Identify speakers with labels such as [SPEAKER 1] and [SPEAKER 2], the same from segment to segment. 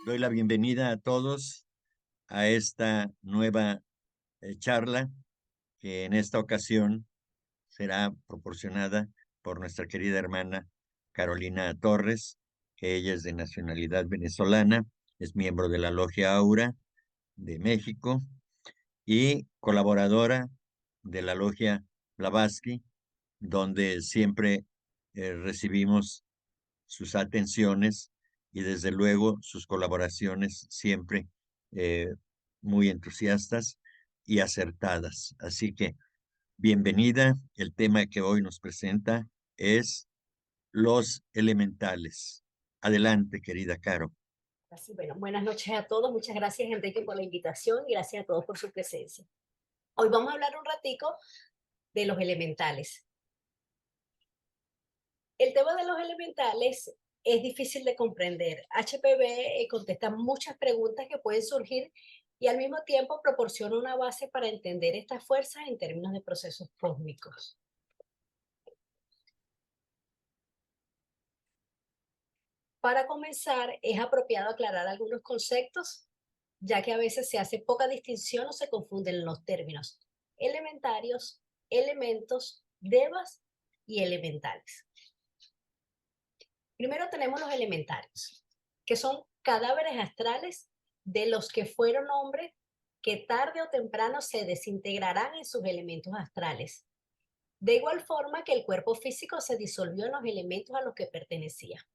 [SPEAKER 1] Doy la bienvenida a todos a esta nueva charla que en esta ocasión será proporcionada por nuestra querida hermana Carolina Torres, que ella es de nacionalidad venezolana, es miembro de la Logia Aura de México y colaboradora de la Logia Blavatsky, donde siempre recibimos sus atenciones y desde luego sus colaboraciones siempre eh, muy entusiastas y acertadas. Así que bienvenida. El tema que hoy nos presenta es los elementales. Adelante, querida Caro.
[SPEAKER 2] Así, bueno, buenas noches a todos. Muchas gracias, Enrique, por la invitación y gracias a todos por su presencia. Hoy vamos a hablar un ratico de los elementales. El tema de los elementales es difícil de comprender. HPV contesta muchas preguntas que pueden surgir y al mismo tiempo proporciona una base para entender estas fuerzas en términos de procesos cósmicos. Para comenzar, es apropiado aclarar algunos conceptos, ya que a veces se hace poca distinción o se confunden los términos elementarios, elementos, devas y elementales. Primero tenemos los elementarios, que son cadáveres astrales de los que fueron hombres que tarde o temprano se desintegrarán en sus elementos astrales, de igual forma que el cuerpo físico se disolvió en los elementos a los que pertenecía.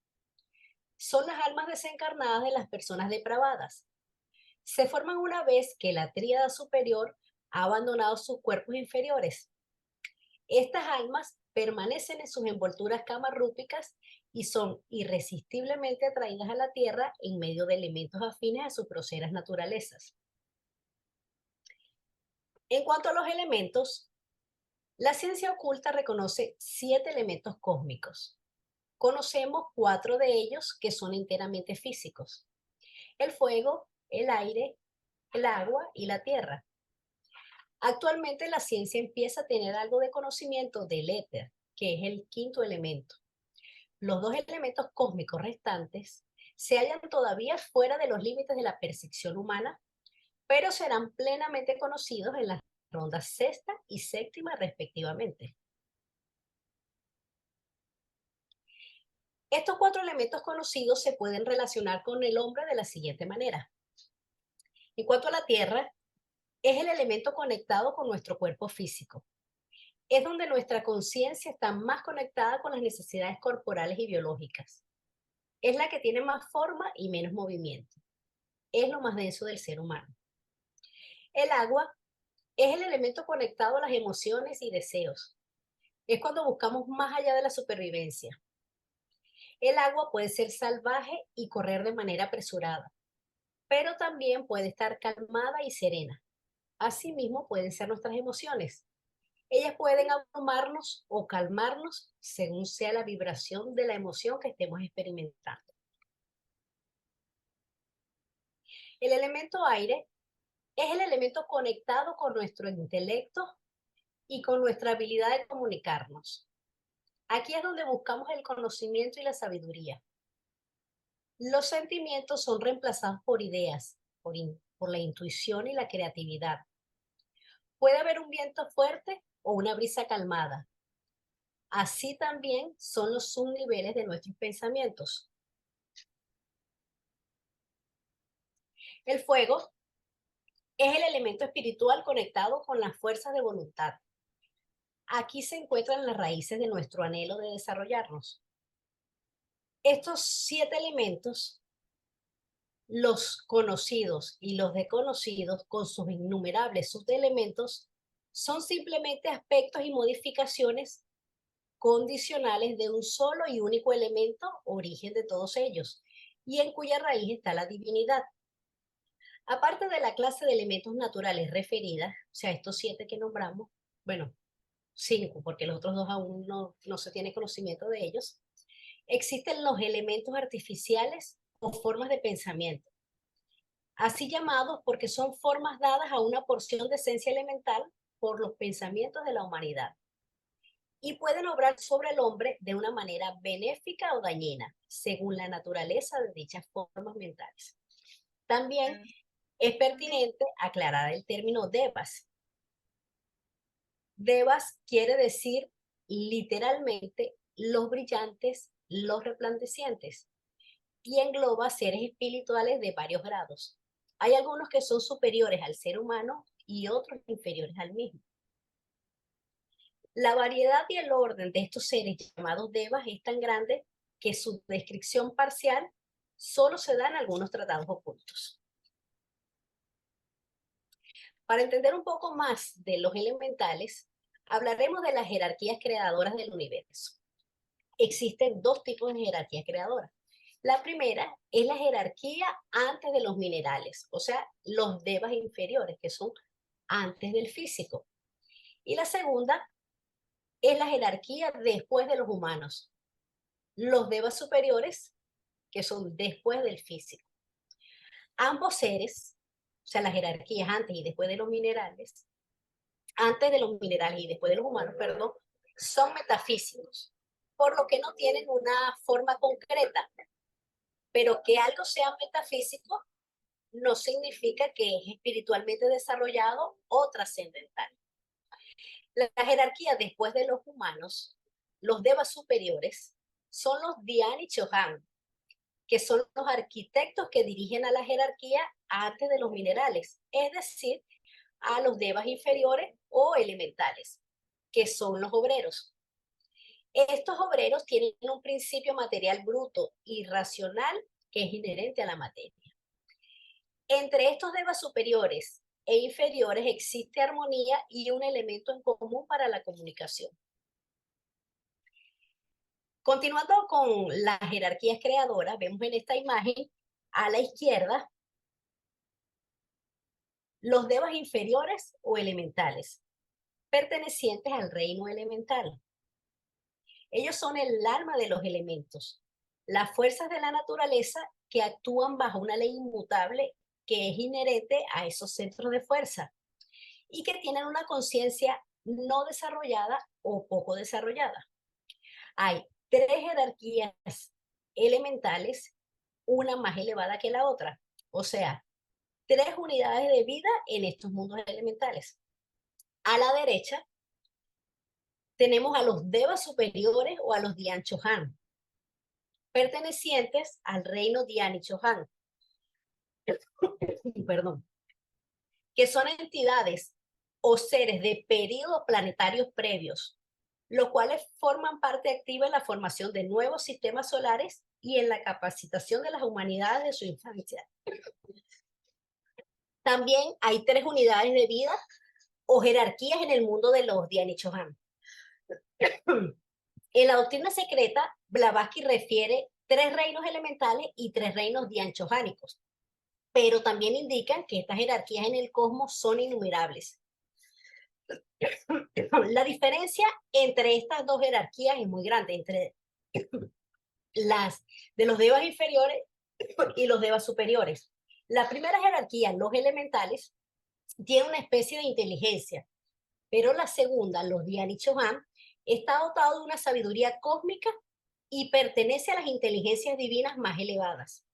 [SPEAKER 2] Son las almas desencarnadas de las personas depravadas. Se forman una vez que la tríada superior ha abandonado sus cuerpos inferiores. Estas almas permanecen en sus envolturas camarrúpicas y son irresistiblemente atraídas a la Tierra en medio de elementos afines a sus groseras naturalezas. En cuanto a los elementos, la ciencia oculta reconoce 7 elementos cósmicos. Conocemos 4 de ellos que son enteramente físicos: el fuego, el aire, el agua y la tierra. Actualmente la ciencia empieza a tener algo de conocimiento del éter, que es el quinto elemento. Los 2 elementos cósmicos restantes se hallan todavía fuera de los límites de la percepción humana, pero serán plenamente conocidos en las rondas sexta y séptima respectivamente. Estos 4 elementos conocidos se pueden relacionar con el hombre de la siguiente manera. En cuanto a la tierra, es el elemento conectado con nuestro cuerpo físico. Es donde nuestra conciencia está más conectada con las necesidades corporales y biológicas. Es la que tiene más forma y menos movimiento. Es lo más denso del ser humano. El agua es el elemento conectado a las emociones y deseos. Es cuando buscamos más allá de la supervivencia. El agua puede ser salvaje y correr de manera apresurada, pero también puede estar calmada y serena. Asimismo pueden ser nuestras emociones. Ellas pueden abrumarnos o calmarnos según sea la vibración de la emoción que estemos experimentando. El elemento aire es el elemento conectado con nuestro intelecto y con nuestra habilidad de comunicarnos. Aquí es donde buscamos el conocimiento y la sabiduría. Los sentimientos son reemplazados por ideas, por la intuición y la creatividad. Puede haber un viento fuerte o una brisa calmada. Así también son los subniveles de nuestros pensamientos. El fuego es el elemento espiritual conectado con las fuerzas de voluntad. Aquí se encuentran las raíces de nuestro anhelo de desarrollarnos. Estos 7 elementos, los conocidos y los desconocidos, con sus innumerables subelementos, son simplemente aspectos y modificaciones condicionales de un solo y único elemento, origen de todos ellos, y en cuya raíz está la divinidad. Aparte de la clase de elementos naturales referida, o sea, estos 7 que nombramos, bueno, 5, porque los otros 2 aún no se tiene conocimiento de ellos, existen los elementos artificiales o formas de pensamiento, así llamados porque son formas dadas a una porción de esencia elemental por los pensamientos de la humanidad y pueden obrar sobre el hombre de una manera benéfica o dañina, según la naturaleza de dichas formas mentales. También es pertinente aclarar el término devas. Devas quiere decir literalmente los brillantes, los resplandecientes, y engloba seres espirituales de varios grados. Hay algunos que son superiores al ser humano y otros inferiores al mismo. La variedad y el orden de estos seres llamados devas es tan grande que su descripción parcial solo se da en algunos tratados ocultos. Para entender un poco más de los elementales, hablaremos de las jerarquías creadoras del universo. Existen dos tipos de jerarquías creadoras. La primera es la jerarquía antes de los minerales, o sea, los devas inferiores, que son antes del físico. Y la segunda es la jerarquía después de los humanos, los devas superiores, que son después del físico. Ambos seres, o sea, las jerarquías antes y después de los minerales, antes de los minerales y después de los humanos, perdón, son metafísicos, por lo que no tienen una forma concreta, pero que algo sea metafísico no significa que es espiritualmente desarrollado o trascendental. La jerarquía después de los humanos, los devas superiores, son los Dhyan y Chohan, que son los arquitectos que dirigen a la jerarquía antes de los minerales, es decir, a los devas inferiores o elementales, que son los obreros. Estos obreros tienen un principio material bruto y racional que es inherente a la materia. Entre estos devas superiores e inferiores existe armonía y un elemento en común para la comunicación. Continuando con las jerarquías creadoras, vemos en esta imagen a la izquierda los devas inferiores o elementales, pertenecientes al reino elemental. Ellos son el alma de los elementos, las fuerzas de la naturaleza que actúan bajo una ley inmutable que es inherente a esos centros de fuerza y que tienen una conciencia no desarrollada o poco desarrollada. Hay tres jerarquías elementales, una más elevada que la otra, o sea, tres unidades de vida en estos mundos elementales. A la derecha tenemos a los devas superiores o a los Dhyan Chohan, pertenecientes al reino Dhyan y Chohan, perdón, que son entidades o seres de periodos planetarios previos, los cuales forman parte activa en la formación de nuevos sistemas solares y en la capacitación de las humanidades de su infancia. También hay tres unidades de vida o jerarquías en el mundo de los Dhyan y Chohan. En la doctrina secreta, Blavatsky refiere tres reinos elementales y tres reinos dhyan-chohánicos, pero también indican que estas jerarquías en el cosmos son innumerables. La diferencia entre estas dos jerarquías es muy grande, entre las de los devas inferiores y los devas superiores. La primera jerarquía, los elementales, tiene una especie de inteligencia, pero la segunda, los Dhyan y Chohan, está dotado de una sabiduría cósmica y pertenece a las inteligencias divinas más elevadas.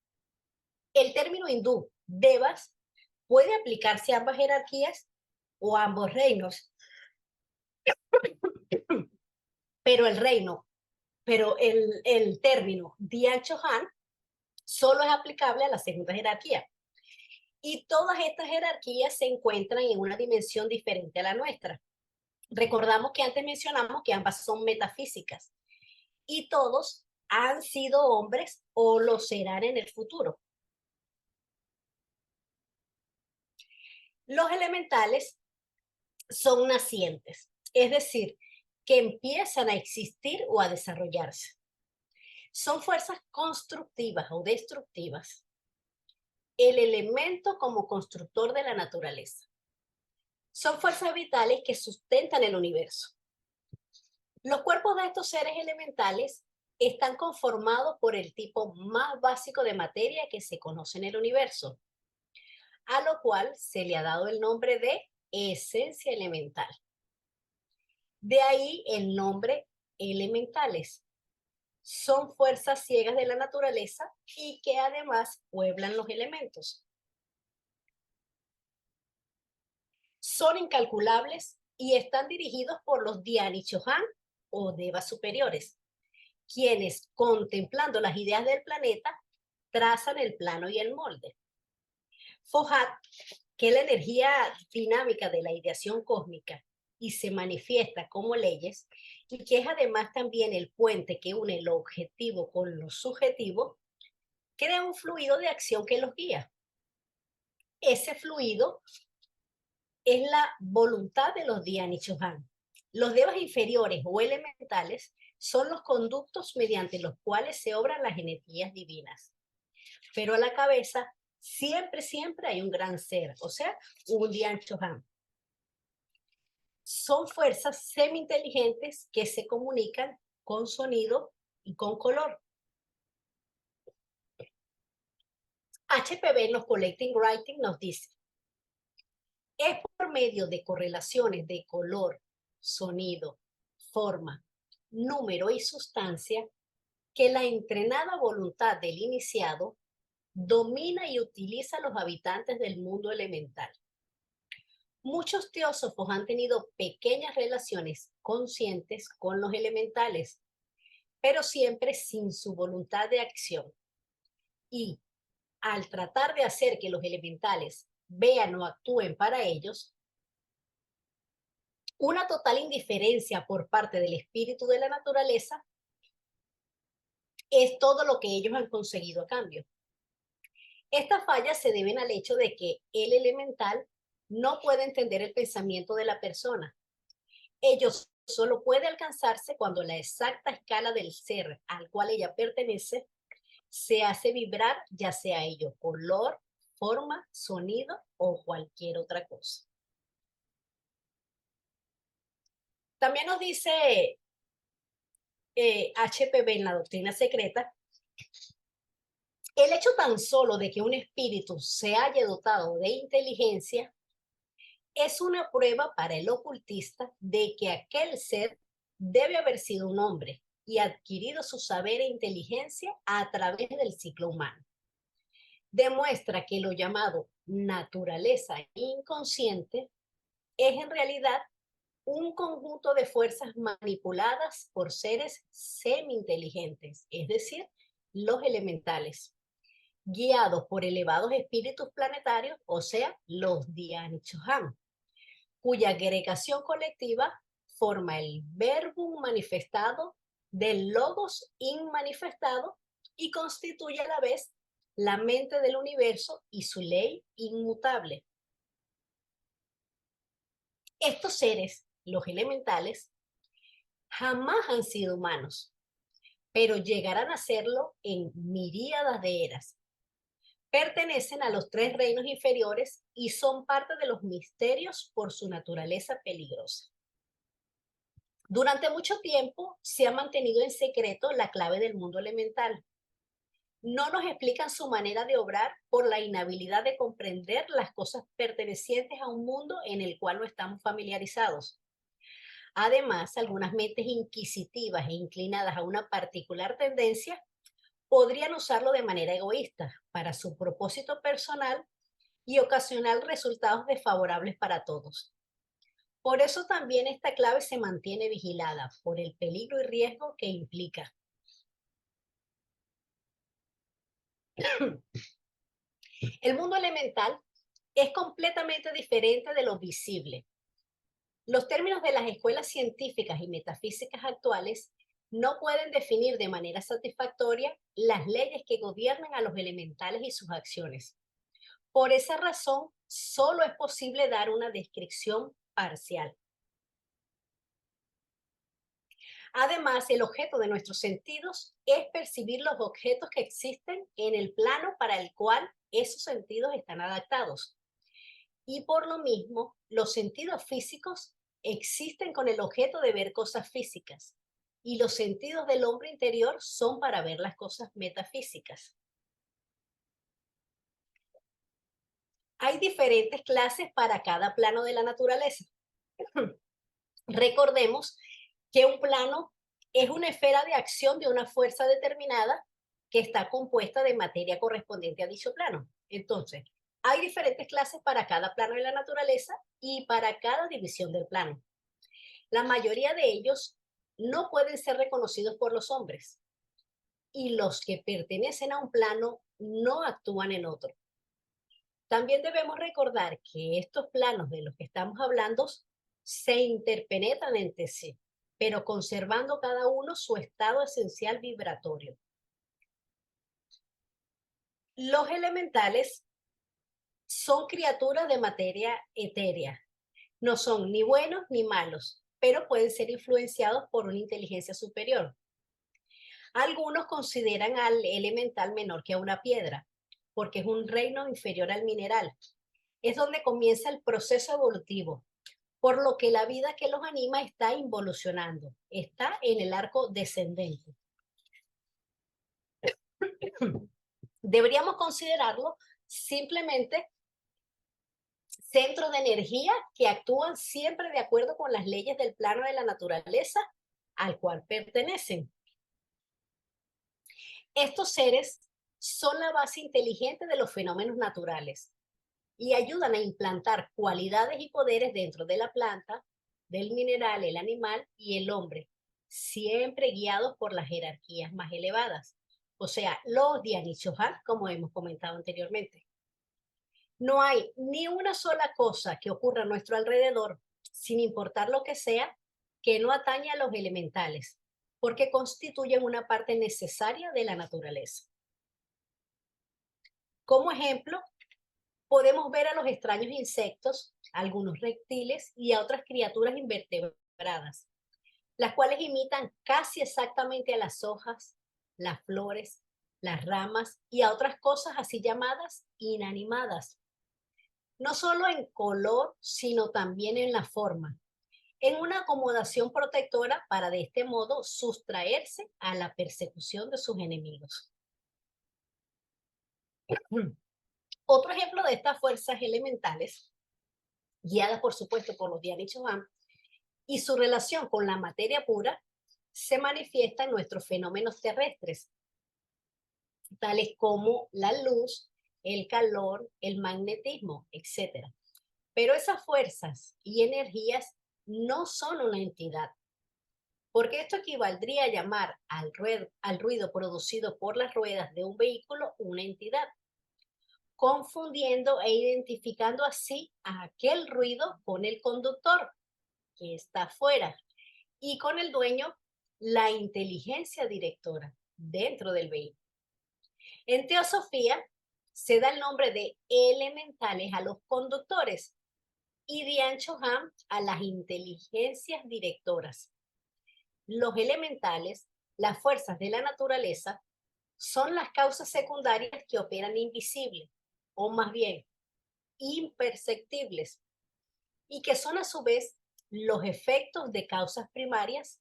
[SPEAKER 2] El término hindú, devas, puede aplicarse a ambas jerarquías o a ambos reinos, pero el término Dhyan Chohan solo es aplicable a la segunda jerarquía. Y todas estas jerarquías se encuentran en una dimensión diferente a la nuestra. Recordamos que antes mencionamos que ambas son metafísicas y todos han sido hombres o lo serán en el futuro. Los elementales son nacientes, es decir, que empiezan a existir o a desarrollarse. Son fuerzas constructivas o destructivas. El elemento como constructor de la naturaleza. Son fuerzas vitales que sustentan el universo. Los cuerpos de estos seres elementales están conformados por el tipo más básico de materia que se conoce en el universo, a lo cual se le ha dado el nombre de esencia elemental. De ahí el nombre elementales. Son fuerzas ciegas de la naturaleza y que además pueblan los elementos. Son incalculables y están dirigidos por los Dhyani Chohan o devas superiores, quienes, contemplando las ideas del planeta, trazan el plano y el molde. Fohat, que es la energía dinámica de la ideación cósmica y se manifiesta como leyes, y que es además también el puente que une lo objetivo con lo subjetivo, crea un fluido de acción que los guía. Ese fluido es la voluntad de los Dhyani Chohan. Los devas inferiores o elementales son los conductos mediante los cuales se obran las energías divinas. Pero a la cabeza siempre, siempre hay un gran ser, o sea, un Dhyan Chohan. Son fuerzas semi-inteligentes que se comunican con sonido y con color. HPV en los Collecting Writing nos dice, es por medio de correlaciones de color, sonido, forma, número y sustancia que la entrenada voluntad del iniciado domina y utiliza a los habitantes del mundo elemental. Muchos teósofos han tenido pequeñas relaciones conscientes con los elementales, pero siempre sin su voluntad de acción. Y al tratar de hacer que los elementales vean o actúen para ellos, una total indiferencia por parte del espíritu de la naturaleza es todo lo que ellos han conseguido a cambio. Estas fallas se deben al hecho de que el elemental no puede entender el pensamiento de la persona. Ellos solo puede alcanzarse cuando la exacta escala del ser al cual ella pertenece se hace vibrar, ya sea ello color, forma, sonido o cualquier otra cosa. También nos dice HPV en la doctrina secreta, el hecho tan solo de que un espíritu se haya dotado de inteligencia es una prueba para el ocultista de que aquel ser debe haber sido un hombre y adquirido su saber e inteligencia a través del ciclo humano. Demuestra que lo llamado naturaleza inconsciente es en realidad un conjunto de fuerzas manipuladas por seres semi-inteligentes, es decir, los elementales, guiados por elevados espíritus planetarios, o sea, los Dhyan Chohan, cuya agregación colectiva forma el verbum manifestado del logos inmanifestado y constituye a la vez la mente del universo y su ley inmutable. Estos seres, los elementales, jamás han sido humanos, pero llegarán a serlo en miríadas de eras. Pertenecen a los 3 reinos inferiores y son parte de los misterios por su naturaleza peligrosa. Durante mucho tiempo se ha mantenido en secreto la clave del mundo elemental. No nos explican su manera de obrar por la inhabilidad de comprender las cosas pertenecientes a un mundo en el cual no estamos familiarizados. Además, algunas mentes inquisitivas e inclinadas a una particular tendencia podrían usarlo de manera egoísta para su propósito personal y ocasionar resultados desfavorables para todos. Por eso también esta clave se mantiene vigilada por el peligro y riesgo que implica. El mundo elemental es completamente diferente de lo visible. Los términos de las escuelas científicas y metafísicas actuales no pueden definir de manera satisfactoria las leyes que gobiernan a los elementales y sus acciones. Por esa razón, solo es posible dar una descripción parcial. Además, el objeto de nuestros sentidos es percibir los objetos que existen en el plano para el cual esos sentidos están adaptados. Y por lo mismo, los sentidos físicos existen con el objeto de ver cosas físicas y los sentidos del hombre interior son para ver las cosas metafísicas. Hay diferentes clases para cada plano de la naturaleza. Recordemos que un plano es una esfera de acción de una fuerza determinada que está compuesta de materia correspondiente a dicho plano. Entonces, Hay diferentes clases para cada plano de la naturaleza y para cada división del plano. La mayoría de ellos no pueden ser reconocidos por los hombres y los que pertenecen a un plano no actúan en otro. También debemos recordar que estos planos de los que estamos hablando se interpenetran entre sí, pero conservando cada uno su estado esencial vibratorio. Los elementales son criaturas de materia etérea. No son ni buenos ni malos, pero pueden ser influenciados por una inteligencia superior. Algunos consideran al elemental menor que a una piedra, porque es un reino inferior al mineral. Es donde comienza el proceso evolutivo, por lo que la vida que los anima está involucionando, está en el arco descendente. Deberíamos considerarlo simplemente centros de energía que actúan siempre de acuerdo con las leyes del plano de la naturaleza al cual pertenecen. Estos seres son la base inteligente de los fenómenos naturales y ayudan a implantar cualidades y poderes dentro de la planta, del mineral, el animal y el hombre, siempre guiados por las jerarquías más elevadas, o sea, los Dianichohan, como hemos comentado anteriormente. No hay ni una sola cosa que ocurra a nuestro alrededor, sin importar lo que sea, que no atañe a los elementales, porque constituyen una parte necesaria de la naturaleza. Como ejemplo, podemos ver a los extraños insectos, a algunos reptiles y a otras criaturas invertebradas, las cuales imitan casi exactamente a las hojas, las flores, las ramas y a otras cosas así llamadas inanimadas. No solo en color, sino también en la forma, en una acomodación protectora para de este modo sustraerse a la persecución de sus enemigos. Otro ejemplo de estas fuerzas elementales, guiadas por supuesto por los Dianichohan, y su relación con la materia pura, se manifiesta en nuestros fenómenos terrestres, tales como la luz, el calor, el magnetismo, etc. Pero esas fuerzas y energías no son una entidad, porque esto equivaldría a llamar al ruido producido por las ruedas de un vehículo una entidad, confundiendo e identificando así a aquel ruido con el conductor, que está afuera, y con el dueño, la inteligencia directora dentro del vehículo. En teosofía se da el nombre de elementales a los conductores y Dian-Chohan a las inteligencias directoras. Los elementales, las fuerzas de la naturaleza, son las causas secundarias que operan invisibles, o más bien imperceptibles, y que son a su vez los efectos de causas primarias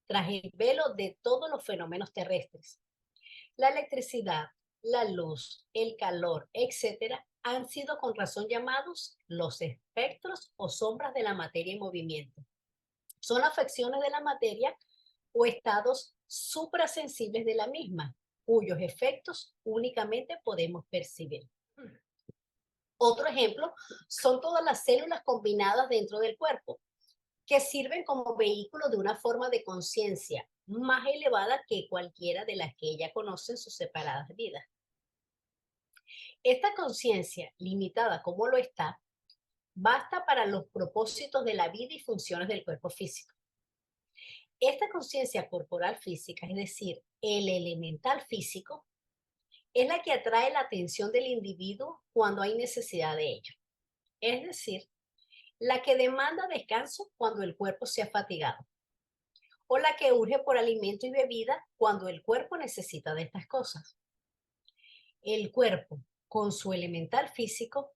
[SPEAKER 2] tras el velo de todos los fenómenos terrestres. La electricidad, la luz, el calor, etcétera, han sido con razón llamados los espectros o sombras de la materia en movimiento. Son afecciones de la materia o estados suprasensibles de la misma, cuyos efectos únicamente podemos percibir. Otro ejemplo son todas las células combinadas dentro del cuerpo, que sirven como vehículo de una forma de conciencia más elevada que cualquiera de las que ella conoce en sus separadas vidas. Esta conciencia, limitada como lo está, basta para los propósitos de la vida y funciones del cuerpo físico. Esta conciencia corporal física, es decir, el elemental físico, es la que atrae la atención del individuo cuando hay necesidad de ello. Es decir, la que demanda descanso cuando el cuerpo se ha fatigado, o la que urge por alimento y bebida cuando el cuerpo necesita de estas cosas. El cuerpo, con su elemental físico,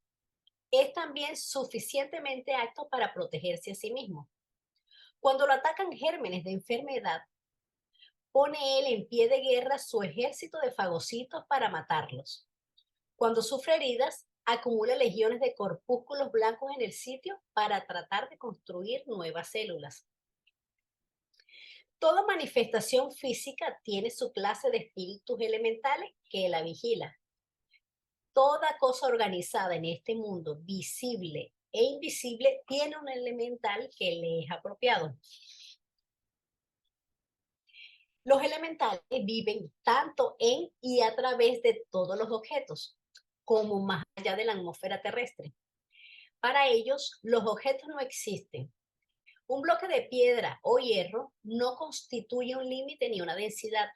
[SPEAKER 2] es también suficientemente apto para protegerse a sí mismo. Cuando lo atacan gérmenes de enfermedad, pone él en pie de guerra su ejército de fagocitos para matarlos. Cuando sufre heridas, acumula legiones de corpúsculos blancos en el sitio para tratar de construir nuevas células. Toda manifestación física tiene su clase de espíritus elementales que la vigila. Toda cosa organizada en este mundo, visible e invisible, tiene un elemental que le es apropiado. Los elementales viven tanto en y a través de todos los objetos, como más allá de la atmósfera terrestre. Para ellos, los objetos no existen. Un bloque de piedra o hierro no constituye un límite ni una densidad.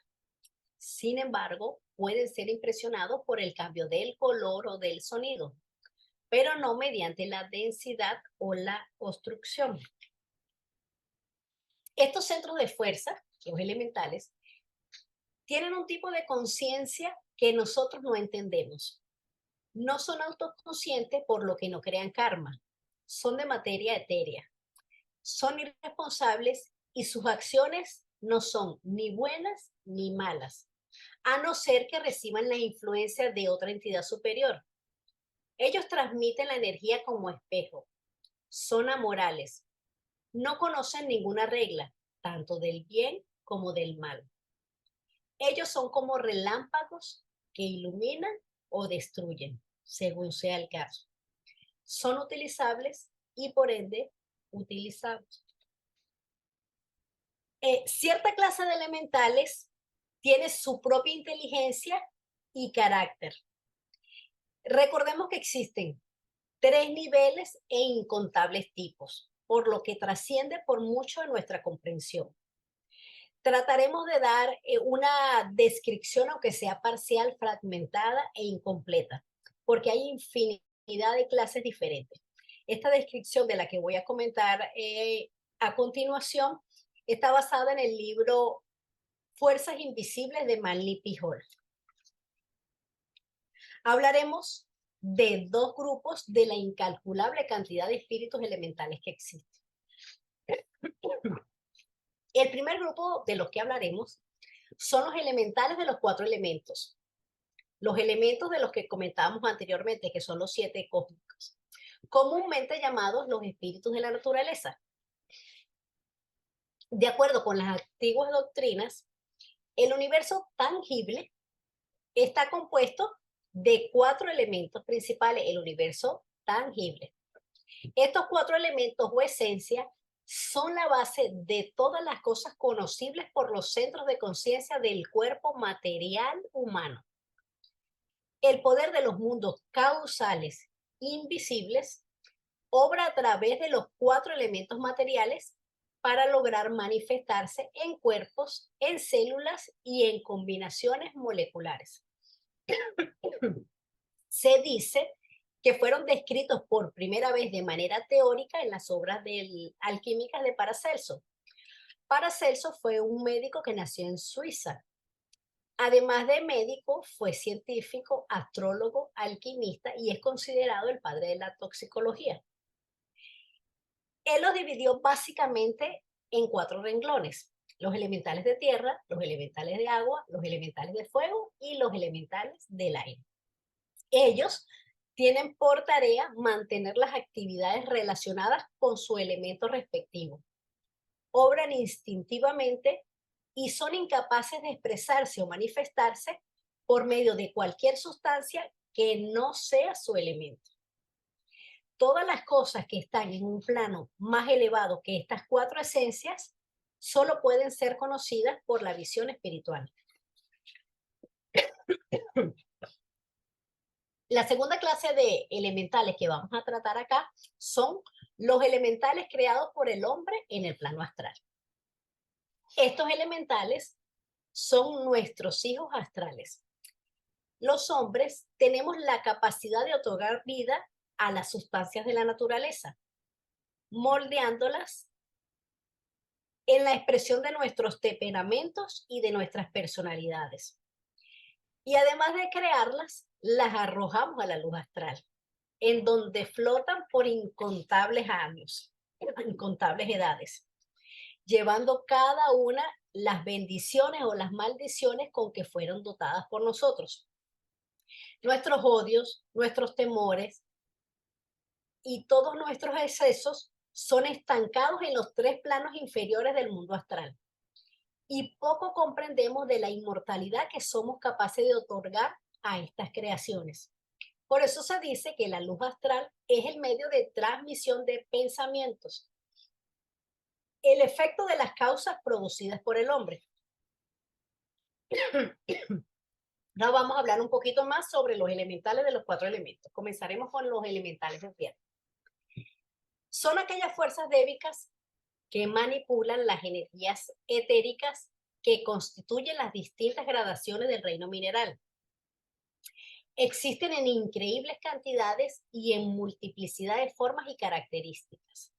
[SPEAKER 2] Sin embargo, pueden ser impresionados por el cambio del color o del sonido, pero no mediante la densidad o la obstrucción. Estos centros de fuerza, los elementales, tienen un tipo de conciencia que nosotros no entendemos. No son autoconscientes, por lo que no crean karma. Son de materia etérea. Son irresponsables y sus acciones no son ni buenas ni malas, a no ser que reciban la influencia de otra entidad superior. Ellos transmiten la energía como espejo. Son amorales. No conocen ninguna regla, tanto del bien como del mal. Ellos son como relámpagos que iluminan o destruyen, según sea el caso. Son utilizables y por ende utilizables. Cierta clase de elementales tiene su propia inteligencia y carácter. Recordemos que existen 3 niveles e incontables tipos, por lo que trasciende por mucho de nuestra comprensión. Trataremos de dar una descripción, aunque sea parcial, fragmentada e incompleta, porque hay infinidad de clases diferentes. Esta descripción de la que voy a comentar a continuación está basada en el libro Fuerzas Invisibles de Manly P. Hall. Hablaremos de 2 grupos de la incalculable cantidad de espíritus elementales que existen. El primer grupo de los que hablaremos son los elementales de los 4 elementos. Los elementos de los que comentábamos anteriormente, que son los 7 cósmicos, comúnmente llamados los espíritus de la naturaleza. De acuerdo con las antiguas doctrinas, el universo tangible está compuesto de 4 elementos principales, el universo tangible. Estos 4 elementos o esencia son la base de todas las cosas conocibles por los centros de conciencia del cuerpo material humano. El poder de los mundos causales invisibles obra a través de los 4 elementos materiales para lograr manifestarse en cuerpos, en células y en combinaciones moleculares. Se dice que fueron descritos por primera vez de manera teórica en las obras alquímicas de Paracelso. Paracelso fue un médico que nació en Suiza. Además de médico, fue científico, astrólogo, alquimista y es considerado el padre de la toxicología. Él los dividió básicamente en 4 renglones: los elementales de tierra, los elementales de agua, los elementales de fuego y los elementales del aire. Ellos tienen por tarea mantener las actividades relacionadas con su elemento respectivo. Obran instintivamente y son incapaces de expresarse o manifestarse por medio de cualquier sustancia que no sea su elemento. Todas las cosas que están en un plano más elevado que estas 4 esencias solo pueden ser conocidas por la visión espiritual. La segunda clase de elementales que vamos a tratar acá son los elementales creados por el hombre en el plano astral. Estos elementales son nuestros hijos astrales. Los hombres tenemos la capacidad de otorgar vida a las sustancias de la naturaleza, moldeándolas en la expresión de nuestros temperamentos y de nuestras personalidades. Y además de crearlas, las arrojamos a la luz astral, en donde flotan por incontables años, incontables edades, llevando cada una las bendiciones o las maldiciones con que fueron dotadas por nosotros. Nuestros odios, nuestros temores y todos nuestros excesos son estancados en los 3 planos inferiores del mundo astral. Y poco comprendemos de la inmortalidad que somos capaces de otorgar a estas creaciones. Por eso se dice que la luz astral es el medio de transmisión de pensamientos, el efecto de las causas producidas por el hombre. Ahora vamos a hablar un poquito más sobre los elementales de los 4 elementos. Comenzaremos con los elementales de tierra. Son aquellas fuerzas débiles que manipulan las energías etéricas que constituyen las distintas gradaciones del reino mineral. Existen en increíbles cantidades y en multiplicidad de formas y características.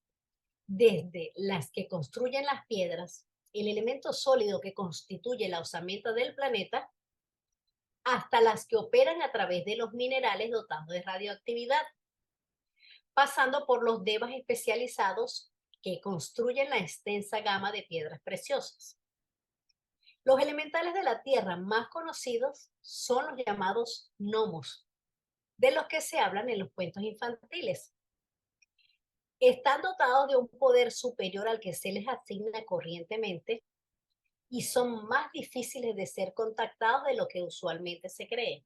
[SPEAKER 2] Desde las que construyen las piedras, el elemento sólido que constituye la osamenta del planeta, hasta las que operan a través de los minerales dotados de radioactividad, pasando por los devas especializados que construyen la extensa gama de piedras preciosas. Los elementales de la Tierra más conocidos son los llamados gnomos, de los que se hablan en los cuentos infantiles. Están dotados de un poder superior al que se les asigna corrientemente y son más difíciles de ser contactados de lo que usualmente se cree.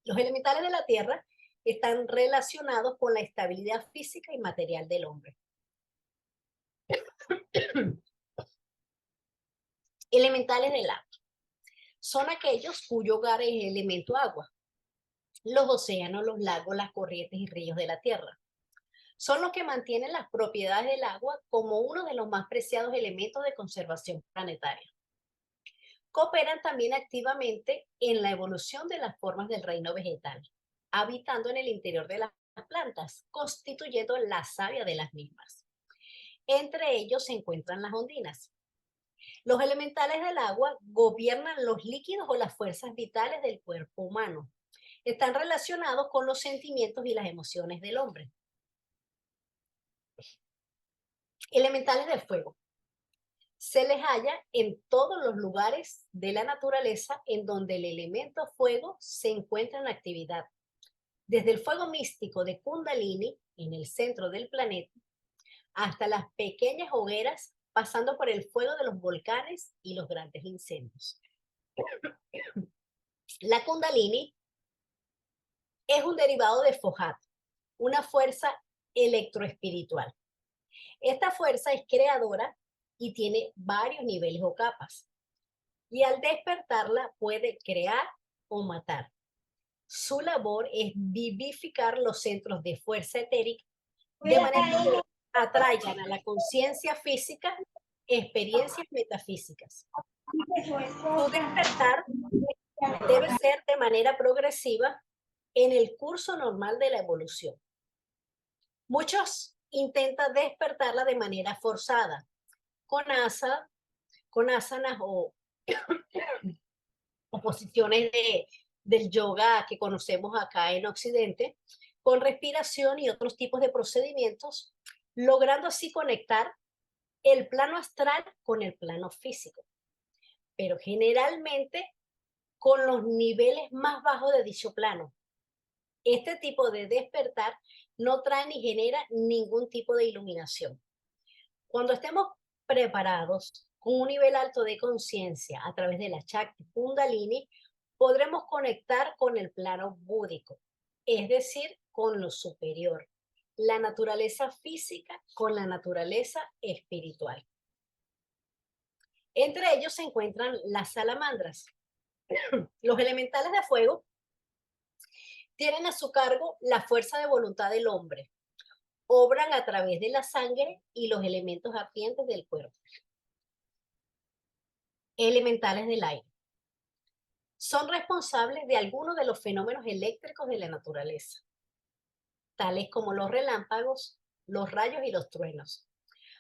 [SPEAKER 2] Los elementales de la Tierra están relacionados con la estabilidad física y material del hombre. Elementales del agua son aquellos cuyo hogar es el elemento agua. Los océanos, los lagos, las corrientes y ríos de la Tierra son los que mantienen las propiedades del agua como uno de los más preciados elementos de conservación planetaria. Cooperan también activamente en la evolución de las formas del reino vegetal, habitando en el interior de las plantas, constituyendo la savia de las mismas. Entre ellos se encuentran las ondinas. Los elementales del agua gobiernan los líquidos o las fuerzas vitales del cuerpo humano. Están relacionados con los sentimientos y las emociones del hombre. Elementales del fuego. Se les halla en todos los lugares de la naturaleza en donde el elemento fuego se encuentra en actividad. Desde el fuego místico de Kundalini, en el centro del planeta, hasta las pequeñas hogueras, pasando por el fuego de los volcanes y los grandes incendios. La Kundalini es un derivado de Fohat, una fuerza electroespiritual. Esta fuerza es creadora y tiene varios niveles o capas. Y al despertarla puede crear o matar. Su labor es vivificar los centros de fuerza etérica de manera que atraigan a la conciencia física experiencias metafísicas. Su despertar debe ser de manera progresiva en el curso normal de la evolución. Muchos intentan despertarla de manera forzada, con asanas o posiciones del yoga que conocemos acá en Occidente, con respiración y otros tipos de procedimientos, logrando así conectar el plano astral con el plano físico, pero generalmente con los niveles más bajos de dicho plano. Este tipo de despertar no trae ni genera ningún tipo de iluminación. Cuando estemos preparados con un nivel alto de conciencia a través de la Shakti Kundalini, podremos conectar con el plano búdico, es decir, con lo superior, la naturaleza física con la naturaleza espiritual. Entre ellos se encuentran las salamandras. Los elementales de fuego tienen a su cargo la fuerza de voluntad del hombre. Obran a través de la sangre y los elementos ardientes del cuerpo. Elementales del aire. Son responsables de algunos de los fenómenos eléctricos de la naturaleza, tales como los relámpagos, los rayos y los truenos,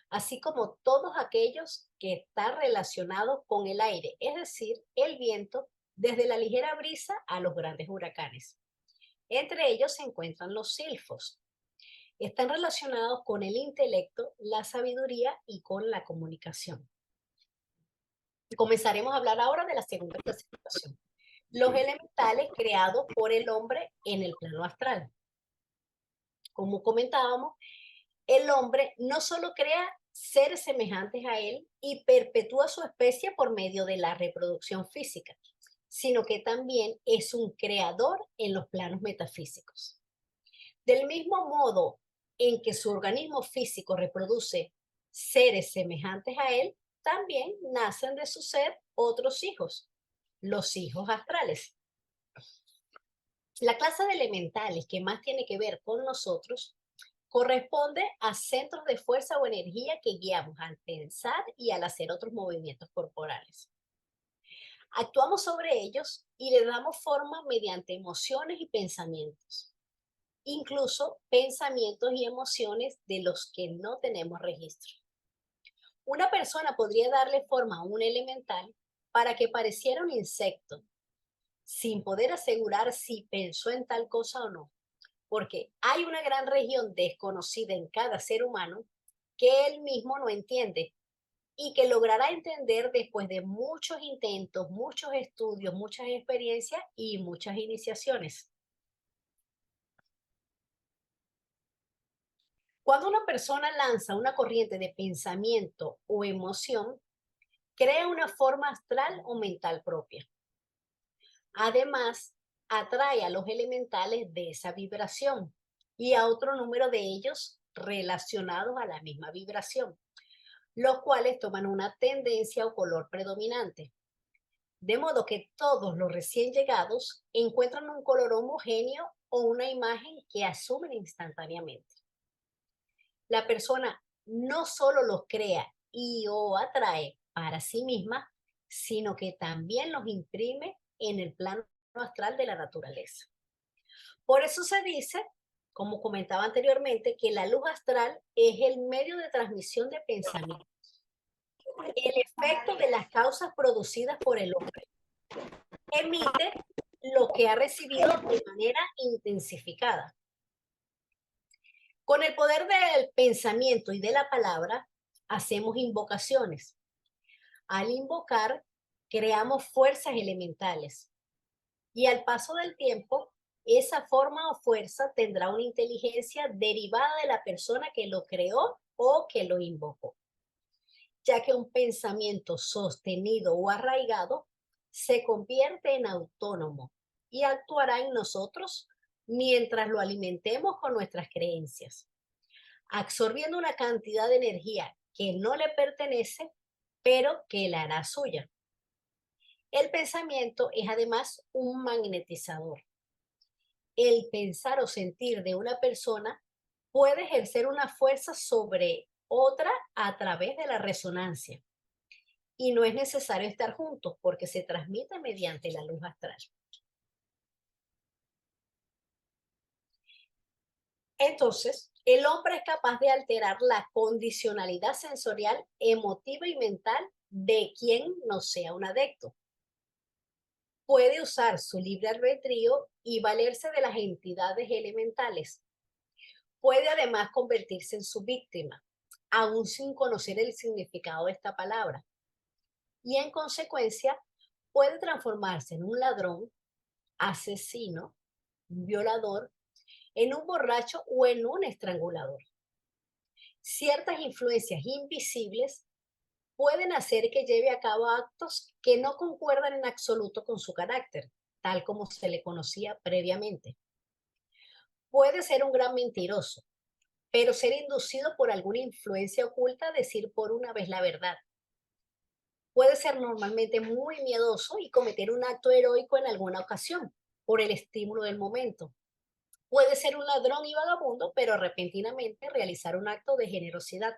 [SPEAKER 2] así como todos aquellos que están relacionados con el aire, es decir, el viento, desde la ligera brisa a los grandes huracanes. Entre ellos se encuentran los silfos. Están relacionados con el intelecto, la sabiduría y con la comunicación. Comenzaremos a hablar ahora de la segunda clasificación. Los elementales creados por el hombre en el plano astral. Como comentábamos, el hombre no solo crea seres semejantes a él y perpetúa su especie por medio de la reproducción física, sino que también es un creador en los planos metafísicos. Del mismo modo en que su organismo físico reproduce seres semejantes a él, también nacen de su ser otros hijos, los hijos astrales. La clase de elementales que más tiene que ver con nosotros corresponde a centros de fuerza o energía que guiamos al pensar y al hacer otros movimientos corporales. Actuamos sobre ellos y les damos forma mediante emociones y pensamientos, incluso pensamientos y emociones de los que no tenemos registro. Una persona podría darle forma a un elemental para que pareciera un insecto, sin poder asegurar si pensó en tal cosa o no, porque hay una gran región desconocida en cada ser humano que él mismo no entiende y que logrará entender después de muchos intentos, muchos estudios, muchas experiencias y muchas iniciaciones. Cuando una persona lanza una corriente de pensamiento o emoción, crea una forma astral o mental propia. Además, atrae a los elementales de esa vibración y a otro número de ellos relacionados a la misma vibración, los cuales toman una tendencia o color predominante. De modo que todos los recién llegados encuentran un color homogéneo o una imagen que asumen instantáneamente. La persona no solo los crea y o atrae para sí misma, sino que también los imprime en el plano astral de la naturaleza. Por eso se dice, como comentaba anteriormente, que la luz astral es el medio de transmisión de pensamiento, el efecto de las causas producidas por el hombre. Emite lo que ha recibido de manera intensificada. Con el poder del pensamiento y de la palabra, hacemos invocaciones. Al invocar, creamos fuerzas elementales. Y al paso del tiempo, esa forma o fuerza tendrá una inteligencia derivada de la persona que lo creó o que lo invocó, ya que un pensamiento sostenido o arraigado se convierte en autónomo y actuará en nosotros mientras lo alimentemos con nuestras creencias, absorbiendo una cantidad de energía que no le pertenece, pero que la hará suya. El pensamiento es además un magnetizador. El pensar o sentir de una persona puede ejercer una fuerza sobre otra a través de la resonancia. Y no es necesario estar juntos porque se transmite mediante la luz astral. Entonces, el hombre es capaz de alterar la condicionalidad sensorial, emotiva y mental de quien no sea un adepto. Puede usar su libre albedrío y valerse de las entidades elementales. Puede además convertirse en su víctima, aún sin conocer el significado de esta palabra. Y en consecuencia, puede transformarse en un ladrón, asesino, violador, en un borracho o en un estrangulador. Ciertas influencias invisibles pueden hacer que lleve a cabo actos que no concuerdan en absoluto con su carácter, tal como se le conocía previamente. Puede ser un gran mentiroso, pero ser inducido por alguna influencia oculta a decir por una vez la verdad. Puede ser normalmente muy miedoso y cometer un acto heroico en alguna ocasión, por el estímulo del momento. Puede ser un ladrón y vagabundo, pero repentinamente realizar un acto de generosidad.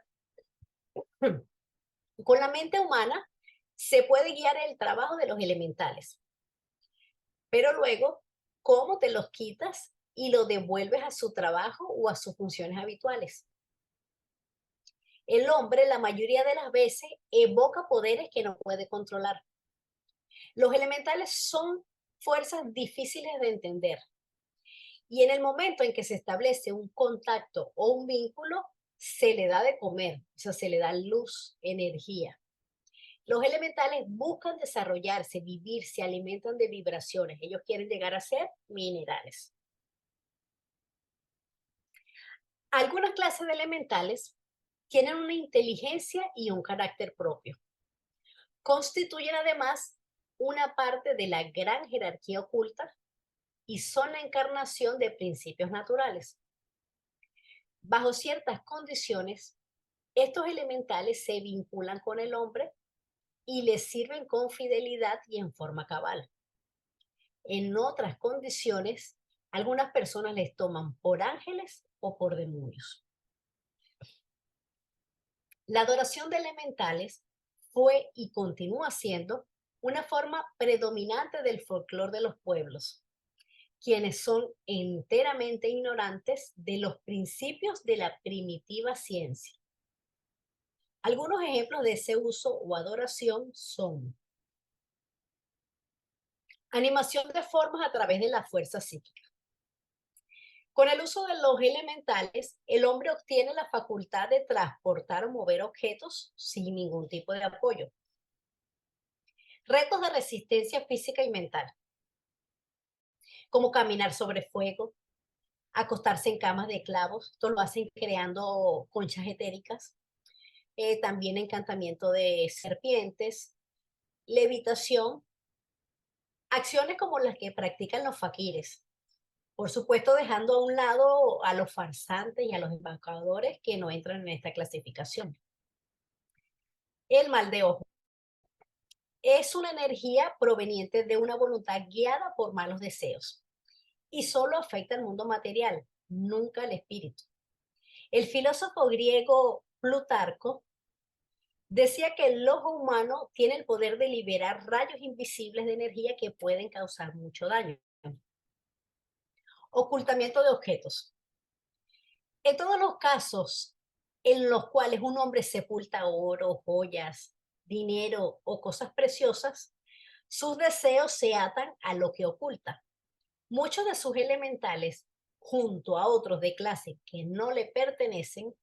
[SPEAKER 2] Con la mente humana se puede guiar el trabajo de los elementales, pero luego, ¿cómo te los quitas y lo devuelves a su trabajo o a sus funciones habituales? El hombre, la mayoría de las veces, evoca poderes que no puede controlar. Los elementales son fuerzas difíciles de entender. Y en el momento en que se establece un contacto o un vínculo, se le da de comer, o sea, se le da luz, energía. Los elementales buscan desarrollarse, vivir, se alimentan de vibraciones. Ellos quieren llegar a ser minerales. Algunas clases de elementales tienen una inteligencia y un carácter propio. Constituyen además una parte de la gran jerarquía oculta y son la encarnación de principios naturales. Bajo ciertas condiciones, estos elementales se vinculan con el hombre y le sirven con fidelidad y en forma cabal. En otras condiciones, algunas personas les toman por ángeles o por demonios. La adoración de elementales fue y continúa siendo una forma predominante del folclore de los pueblos, quienes son enteramente ignorantes de los principios de la primitiva ciencia. Algunos ejemplos de ese uso o adoración son animación de formas a través de la fuerza psíquica. Con el uso de los elementales, el hombre obtiene la facultad de transportar o mover objetos sin ningún tipo de apoyo. Retos de resistencia física y mental, como caminar sobre fuego, acostarse en camas de clavos, esto lo hacen creando conchas etéricas, también encantamiento de serpientes, levitación, acciones como las que practican los faquires. Por supuesto, dejando a un lado a los farsantes y a los embaucadores que no entran en esta clasificación. El mal de ojo es una energía proveniente de una voluntad guiada por malos deseos y solo afecta al mundo material, nunca al espíritu. El filósofo griego Plutarco decía que el ojo humano tiene el poder de liberar rayos invisibles de energía que pueden causar mucho daño. Ocultamiento de objetos. En todos los casos en los cuales un hombre sepulta oro, joyas, dinero o cosas preciosas, sus deseos se atan a lo que oculta. Muchos de sus elementales, junto a otros de clase que no le pertenecen,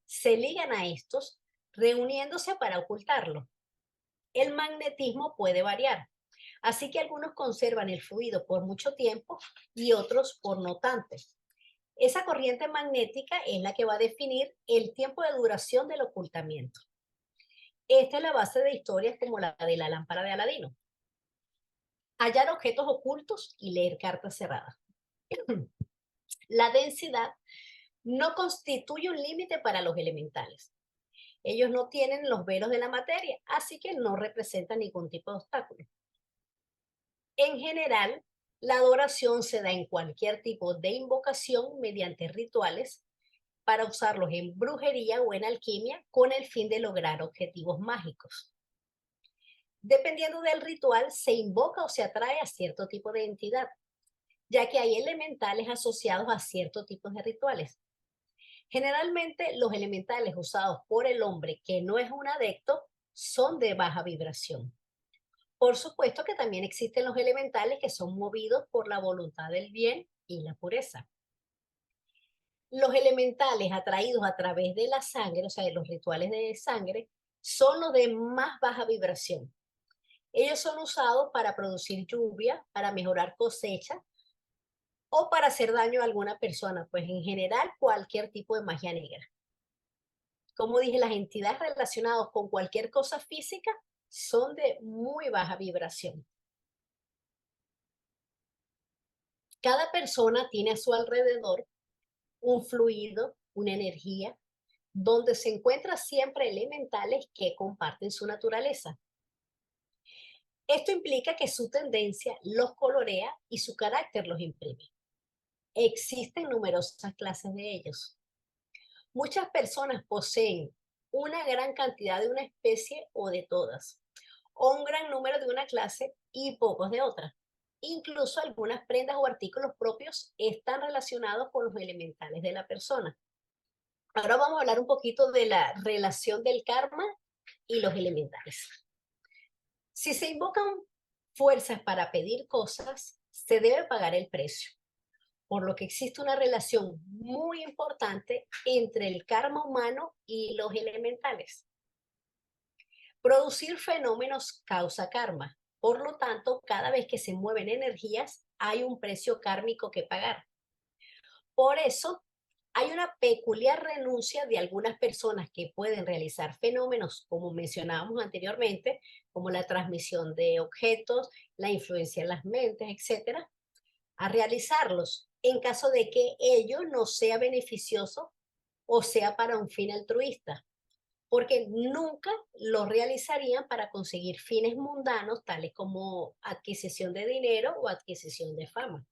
[SPEAKER 2] se ligan a estos, reuniéndose para ocultarlo. El magnetismo puede variar, así que algunos conservan el fluido por mucho tiempo y otros por no tanto. Esa corriente magnética es la que va a definir el tiempo de duración del ocultamiento. Esta es la base de historias como la de la lámpara de Aladino. Hallar objetos ocultos y leer cartas cerradas. La densidad no constituye un límite para los elementales. Ellos no tienen los velos de la materia, así que no representan ningún tipo de obstáculo. En general, la adoración se da en cualquier tipo de invocación mediante rituales para usarlos en brujería o en alquimia con el fin de lograr objetivos mágicos. Dependiendo del ritual, se invoca o se atrae a cierto tipo de entidad, ya que hay elementales asociados a ciertos tipos de rituales. Generalmente, los elementales usados por el hombre que no es un adepto son de baja vibración. Por supuesto que también existen los elementales que son movidos por la voluntad del bien y la pureza. Los elementales atraídos a través de la sangre, o sea, de los rituales de sangre, son los de más baja vibración. Ellos son usados para producir lluvia, para mejorar cosecha o para hacer daño a alguna persona, pues en general cualquier tipo de magia negra. Como dije, las entidades relacionadas con cualquier cosa física son de muy baja vibración. Cada persona tiene a su alrededor un fluido, una energía, donde se encuentran siempre elementales que comparten su naturaleza. Esto implica que su tendencia los colorea y su carácter los imprime. Existen numerosas clases de ellos. Muchas personas poseen una gran cantidad de una especie o de todas, o un gran número de una clase y pocos de otra. Incluso algunas prendas o artículos propios están relacionados con los elementales de la persona. Ahora vamos a hablar un poquito de la relación del karma y los elementales. Si se invocan fuerzas para pedir cosas, se debe pagar el precio, por lo que existe una relación muy importante entre el karma humano y los elementales. Producir fenómenos causa karma, por lo tanto, cada vez que se mueven energías, hay un precio kármico que pagar. Por eso, Hay una peculiar renuncia de algunas personas que pueden realizar fenómenos, como mencionábamos anteriormente, como la transmisión de objetos, la influencia en las mentes, etcétera, a realizarlos en caso de que ello no sea beneficioso o sea para un fin altruista, porque nunca lo realizarían para conseguir fines mundanos, tales como adquisición de dinero o adquisición de fama.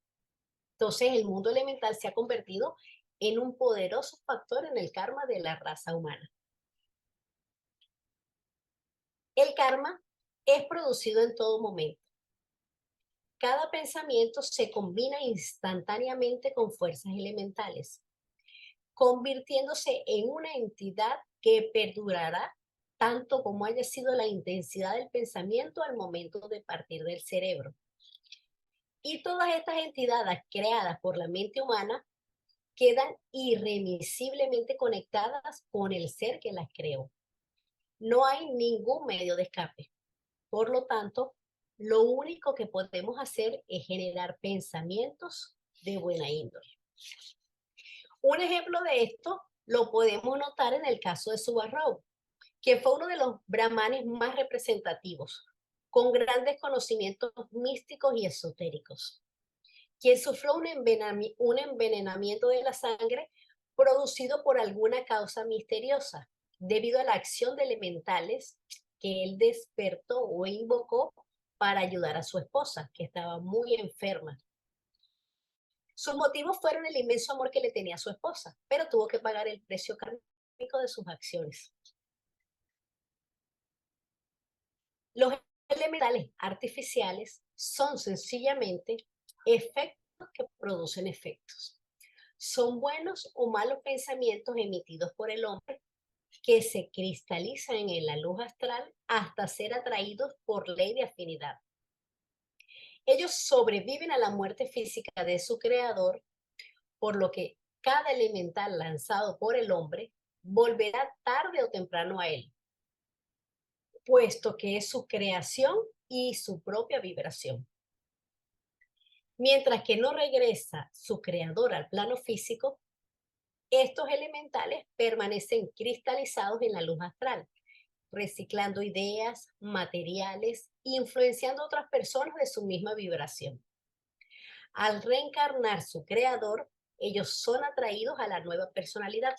[SPEAKER 2] Entonces, el mundo elemental se ha convertido en un poderoso factor en el karma de la raza humana. El karma es producido en todo momento. Cada pensamiento se combina instantáneamente con fuerzas elementales, convirtiéndose en una entidad que perdurará tanto como haya sido la intensidad del pensamiento al momento de partir del cerebro. Y todas estas entidades creadas por la mente humana quedan irremisiblemente conectadas con el ser que las creó. No hay ningún medio de escape. Por lo tanto, lo único que podemos hacer es generar pensamientos de buena índole. Un ejemplo de esto lo podemos notar en el caso de Subarrao, que fue uno de los brahmanes más representativos, con grandes conocimientos místicos y esotéricos, quien sufrió un envenenamiento de la sangre producido por alguna causa misteriosa, debido a la acción de elementales que él despertó o invocó para ayudar a su esposa, que estaba muy enferma. Sus motivos fueron el inmenso amor que le tenía a su esposa, pero tuvo que pagar el precio kármico de sus acciones. Los elementales artificiales son sencillamente efectos que producen efectos. Son buenos o malos pensamientos emitidos por el hombre que se cristalizan en la luz astral hasta ser atraídos por ley de afinidad. Ellos sobreviven a la muerte física de su creador, por lo que cada elemental lanzado por el hombre volverá tarde o temprano a él, puesto que es su creación y su propia vibración. Mientras que no regresa su creador al plano físico, estos elementales permanecen cristalizados en la luz astral, reciclando ideas, materiales, influenciando a otras personas de su misma vibración. Al reencarnar su creador, ellos son atraídos a la nueva personalidad.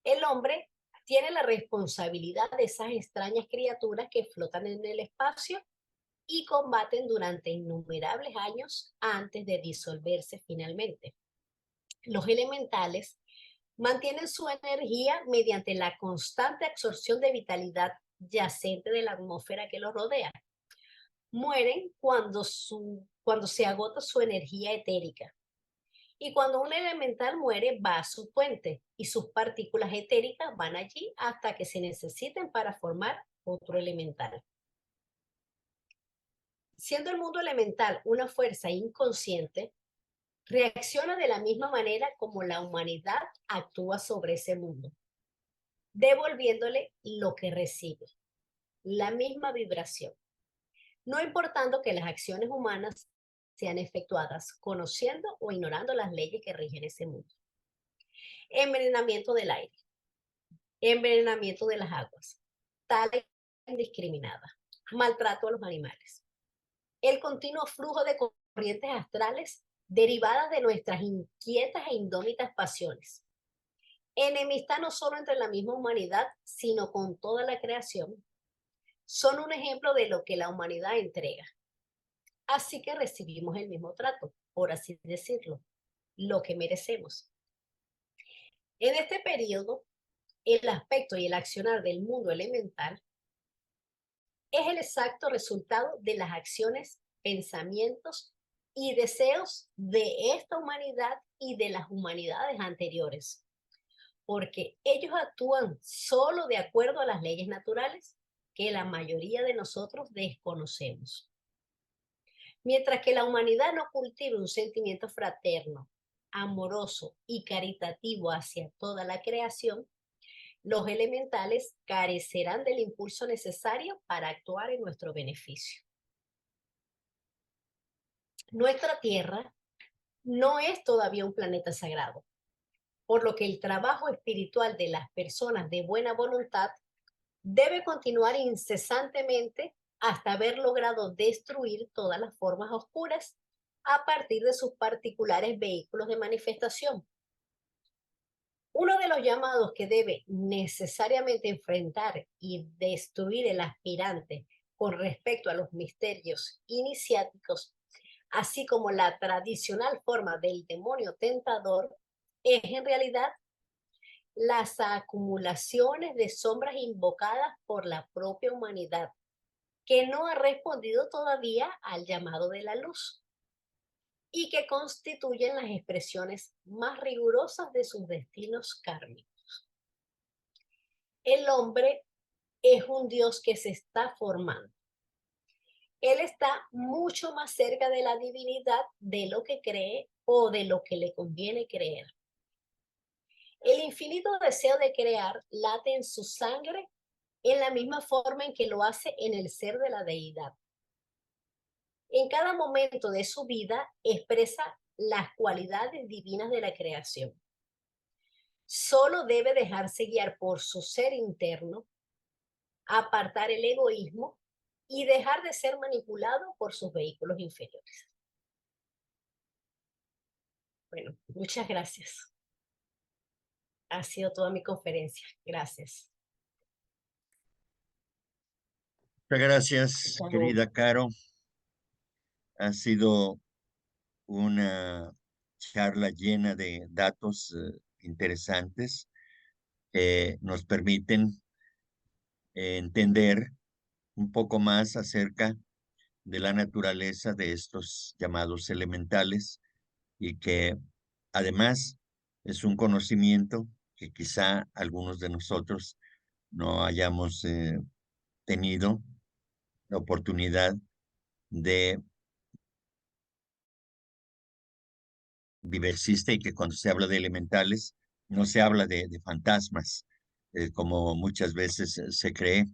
[SPEAKER 2] El hombre tiene la responsabilidad de esas extrañas criaturas que flotan en el espacio y combaten durante innumerables años antes de disolverse finalmente. Los elementales mantienen su energía mediante la constante absorción de vitalidad yacente de la atmósfera que los rodea. Mueren cuando se agota su energía etérica. Y cuando un elemental muere, va a su fuente y sus partículas etéricas van allí hasta que se necesiten para formar otro elemental. Siendo el mundo elemental una fuerza inconsciente, reacciona de la misma manera como la humanidad actúa sobre ese mundo, devolviéndole lo que recibe, la misma vibración, no importando que las acciones humanas sean efectuadas conociendo o ignorando las leyes que rigen ese mundo. Envenenamiento del aire, envenenamiento de las aguas, tala indiscriminada, maltrato a los animales, el continuo flujo de corrientes astrales derivadas de nuestras inquietas e indómitas pasiones, enemistad no solo entre la misma humanidad, sino con toda la creación, son un ejemplo de lo que la humanidad entrega. Así que recibimos el mismo trato, por así decirlo, lo que merecemos. En este periodo, el aspecto y el accionar del mundo elemental es el exacto resultado de las acciones, pensamientos y deseos de esta humanidad y de las humanidades anteriores, porque ellos actúan solo de acuerdo a las leyes naturales que la mayoría de nosotros desconocemos. Mientras que la humanidad no cultive un sentimiento fraterno, amoroso y caritativo hacia toda la creación, los elementales carecerán del impulso necesario para actuar en nuestro beneficio. Nuestra Tierra no es todavía un planeta sagrado, por lo que el trabajo espiritual de las personas de buena voluntad debe continuar incesantemente hasta haber logrado destruir todas las formas oscuras a partir de sus particulares vehículos de manifestación. Uno de los llamados que debe necesariamente enfrentar y destruir el aspirante con respecto a los misterios iniciáticos, así como la tradicional forma del demonio tentador, es en realidad las acumulaciones de sombras invocadas por la propia humanidad, que no ha respondido todavía al llamado de la luz y que constituyen las expresiones más rigurosas de sus destinos kármicos. El hombre es un Dios que se está formando. Él está mucho más cerca de la divinidad de lo que cree o de lo que le conviene creer. El infinito deseo de crear late en su sangre en la misma forma en que lo hace en el ser de la deidad. En cada momento de su vida expresa las cualidades divinas de la creación. Solo debe dejarse guiar por su ser interno, apartar el egoísmo y dejar de ser manipulado por sus vehículos inferiores. Bueno, muchas gracias. Ha sido toda mi conferencia. Gracias.
[SPEAKER 1] Muchas gracias, querida Caro. Ha sido una charla llena de datos interesantes que nos permiten entender un poco más acerca de la naturaleza de estos llamados elementales y que además es un conocimiento que quizá algunos de nosotros no hayamos tenido la oportunidad de vivir. Existe y que cuando se habla de elementales no se habla de fantasmas, como muchas veces se cree.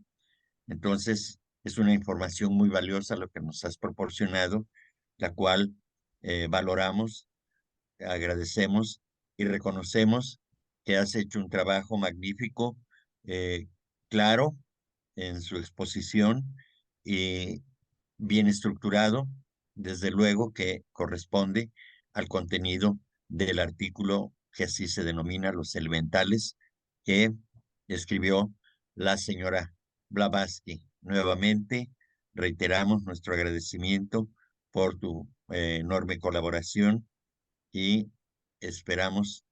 [SPEAKER 1] Entonces, es una información muy valiosa lo que nos has proporcionado, la cual valoramos, agradecemos y reconocemos que has hecho un trabajo magnífico, eh, claro en su exposición y bien estructurado, desde luego que corresponde al contenido del artículo que así se denomina Los Elementales, que escribió la señora Blavatsky. Nuevamente, reiteramos nuestro agradecimiento por tu enorme colaboración y esperamos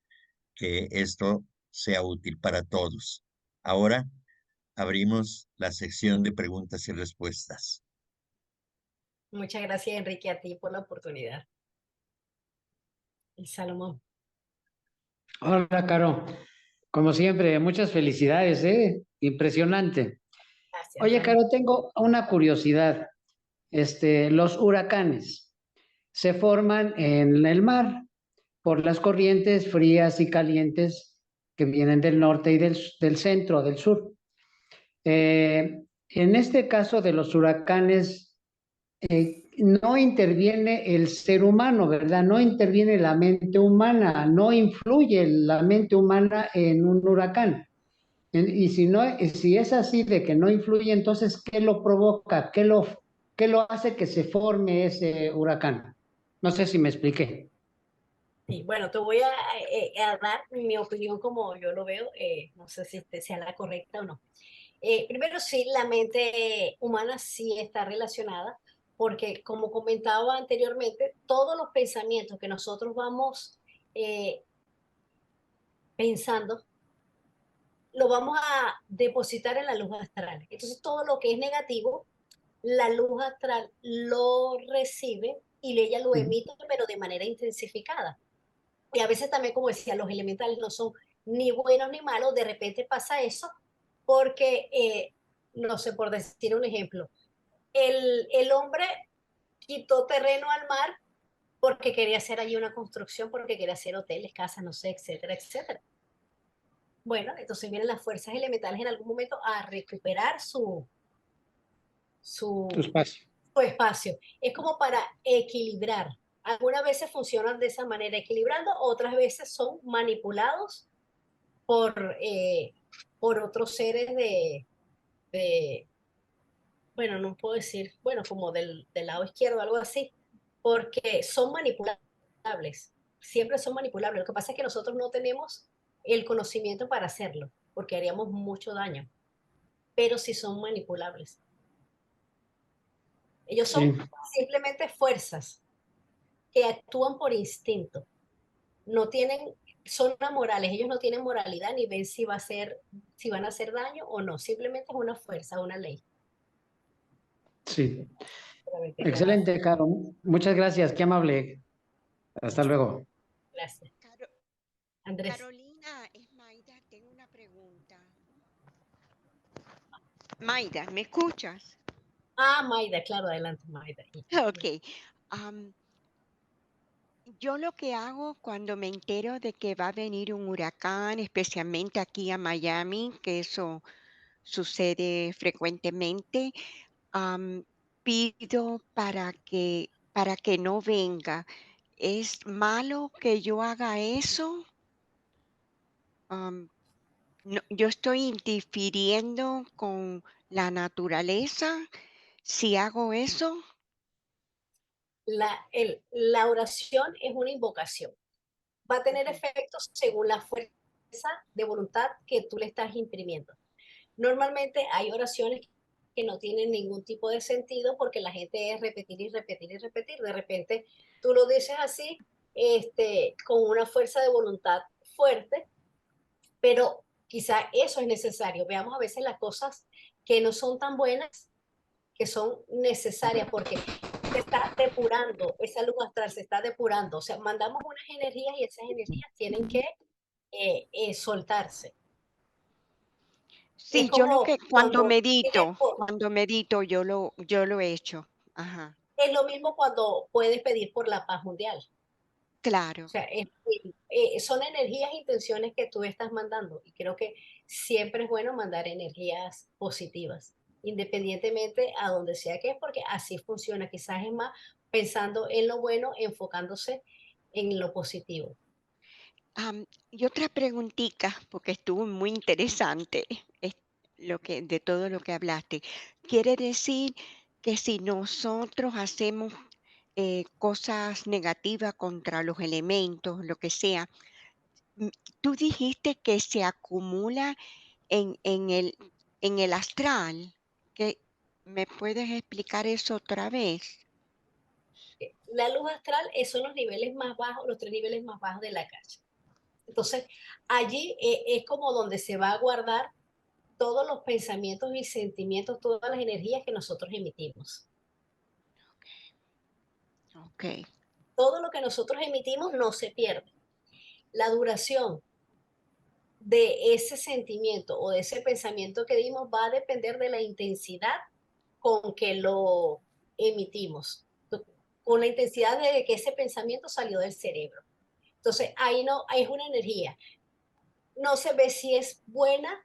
[SPEAKER 1] que esto sea útil para todos. Ahora abrimos la sección de preguntas y respuestas.
[SPEAKER 2] Muchas gracias, Enrique, a ti por la oportunidad. Y Salomón.
[SPEAKER 3] Hola, Caro. Como siempre, muchas felicidades, ¿eh? Impresionante.
[SPEAKER 2] Gracias,
[SPEAKER 3] Oye,
[SPEAKER 2] Salomón.
[SPEAKER 3] Caro, tengo una curiosidad. Los huracanes se forman en el mar por las corrientes frías y calientes que vienen del norte y del centro, del sur. En este caso de los huracanes, no interviene el ser humano, ¿verdad? No interviene la mente humana, no influye la mente humana en un huracán. Y si no, si es así de que no influye, entonces, ¿qué lo provoca? ¿Qué lo hace que se forme ese huracán? No sé si me expliqué.
[SPEAKER 2] Sí, bueno, te voy a dar mi opinión como yo lo veo, no sé si sea la correcta o no. Primero, sí, la mente humana sí está relacionada, porque como comentaba anteriormente, todos los pensamientos que nosotros vamos pensando, lo vamos a depositar en la luz astral. Entonces, todo lo que es negativo, la luz astral lo recibe y ella lo emite, pero de manera intensificada. Y a veces también, como decía, los elementales no son ni buenos ni malos, de repente pasa eso, porque, no sé, por decir un ejemplo, el hombre quitó terreno al mar porque quería hacer allí una construcción, porque quería hacer hoteles, casas, no sé, etcétera, etcétera. Bueno, entonces vienen las fuerzas elementales en algún momento a recuperar
[SPEAKER 3] Tu
[SPEAKER 2] su,
[SPEAKER 3] espacio.
[SPEAKER 2] su espacio. Es como para equilibrar algunas veces funcionan de esa manera, equilibrando, otras veces son manipulados por otros seres bueno, no puedo decir, bueno, como del lado izquierdo, algo así, porque son manipulables, siempre son manipulables. Lo que pasa es que nosotros no tenemos el conocimiento para hacerlo, porque haríamos mucho daño, pero sí son manipulables. Ellos son
[SPEAKER 3] Sí,
[SPEAKER 2] simplemente fuerzas que actúan por instinto. No tienen, son amorales, ellos no tienen moralidad ni ven si va a ser, si van a hacer daño o no. Simplemente es una fuerza, una ley.
[SPEAKER 3] sí.
[SPEAKER 2] Solamente aclarar.
[SPEAKER 3] Excelente, Caro. Muchas gracias, qué amable. Hasta luego.
[SPEAKER 2] Gracias.
[SPEAKER 4] Caro-
[SPEAKER 2] Andrés.
[SPEAKER 4] Carolina, es Maida, tengo una pregunta. Maida, ¿me escuchas?
[SPEAKER 2] Ah, Maida, claro, adelante, Maida.
[SPEAKER 4] Ok. am, yo lo que hago cuando me entero de que va a venir un huracán, especialmente aquí a Miami, que eso sucede frecuentemente, am, pido para que no venga. ¿Es malo que yo haga eso? Am, yo estoy interfiriendo con la naturaleza si hago eso.
[SPEAKER 2] La oración es una invocación. Va a tener
[SPEAKER 4] Ujú.
[SPEAKER 2] efectos según la fuerza de voluntad que tú le estás imprimiendo. Normalmente hay oraciones que no tienen ningún tipo de sentido porque la gente es repetir y repetir y repetir. De repente tú lo dices así, con una fuerza de voluntad fuerte, pero quizá eso es necesario. Veamos a veces las cosas que no son tan buenas, que son necesarias porque se está depurando, esa luz astral se está depurando. O sea, mandamos unas energías y esas energías tienen que soltarse. Es
[SPEAKER 4] Sí, yo lo
[SPEAKER 2] como
[SPEAKER 4] que
[SPEAKER 2] cuando
[SPEAKER 4] cuando medito yo lo he hecho. Ajá,
[SPEAKER 2] es lo mismo cuando puedes pedir por la paz mundial. O
[SPEAKER 4] claro.
[SPEAKER 2] sea, son energías e intenciones que tú estás mandando y creo que siempre es bueno mandar energías positivas, independientemente a donde sea que es, porque así funciona. Quizás es más pensando en lo bueno, enfocándose en lo positivo.
[SPEAKER 4] Y otra preguntita, porque estuvo muy interesante es lo que, de todo lo que hablaste. Quiere decir que si nosotros hacemos cosas negativas contra los elementos, lo que sea, mm, tú dijiste que se acumula en, en el, en el astral. Que, ¿me puedes explicar eso otra vez?
[SPEAKER 2] La luz astral son los niveles más bajos, los 3 niveles más bajos de la calle. Entonces, allí es como donde se va a guardar todos los pensamientos y sentimientos, todas las energías que nosotros emitimos.
[SPEAKER 4] Ok,
[SPEAKER 2] Todo lo que nosotros emitimos no se pierde. La duración de ese sentimiento o de ese pensamiento que dimos va a depender de la intensidad con que lo emitimos, con la intensidad de que ese pensamiento salió del cerebro. Entonces, ahí no, ahí es una energía. No se ve si es buena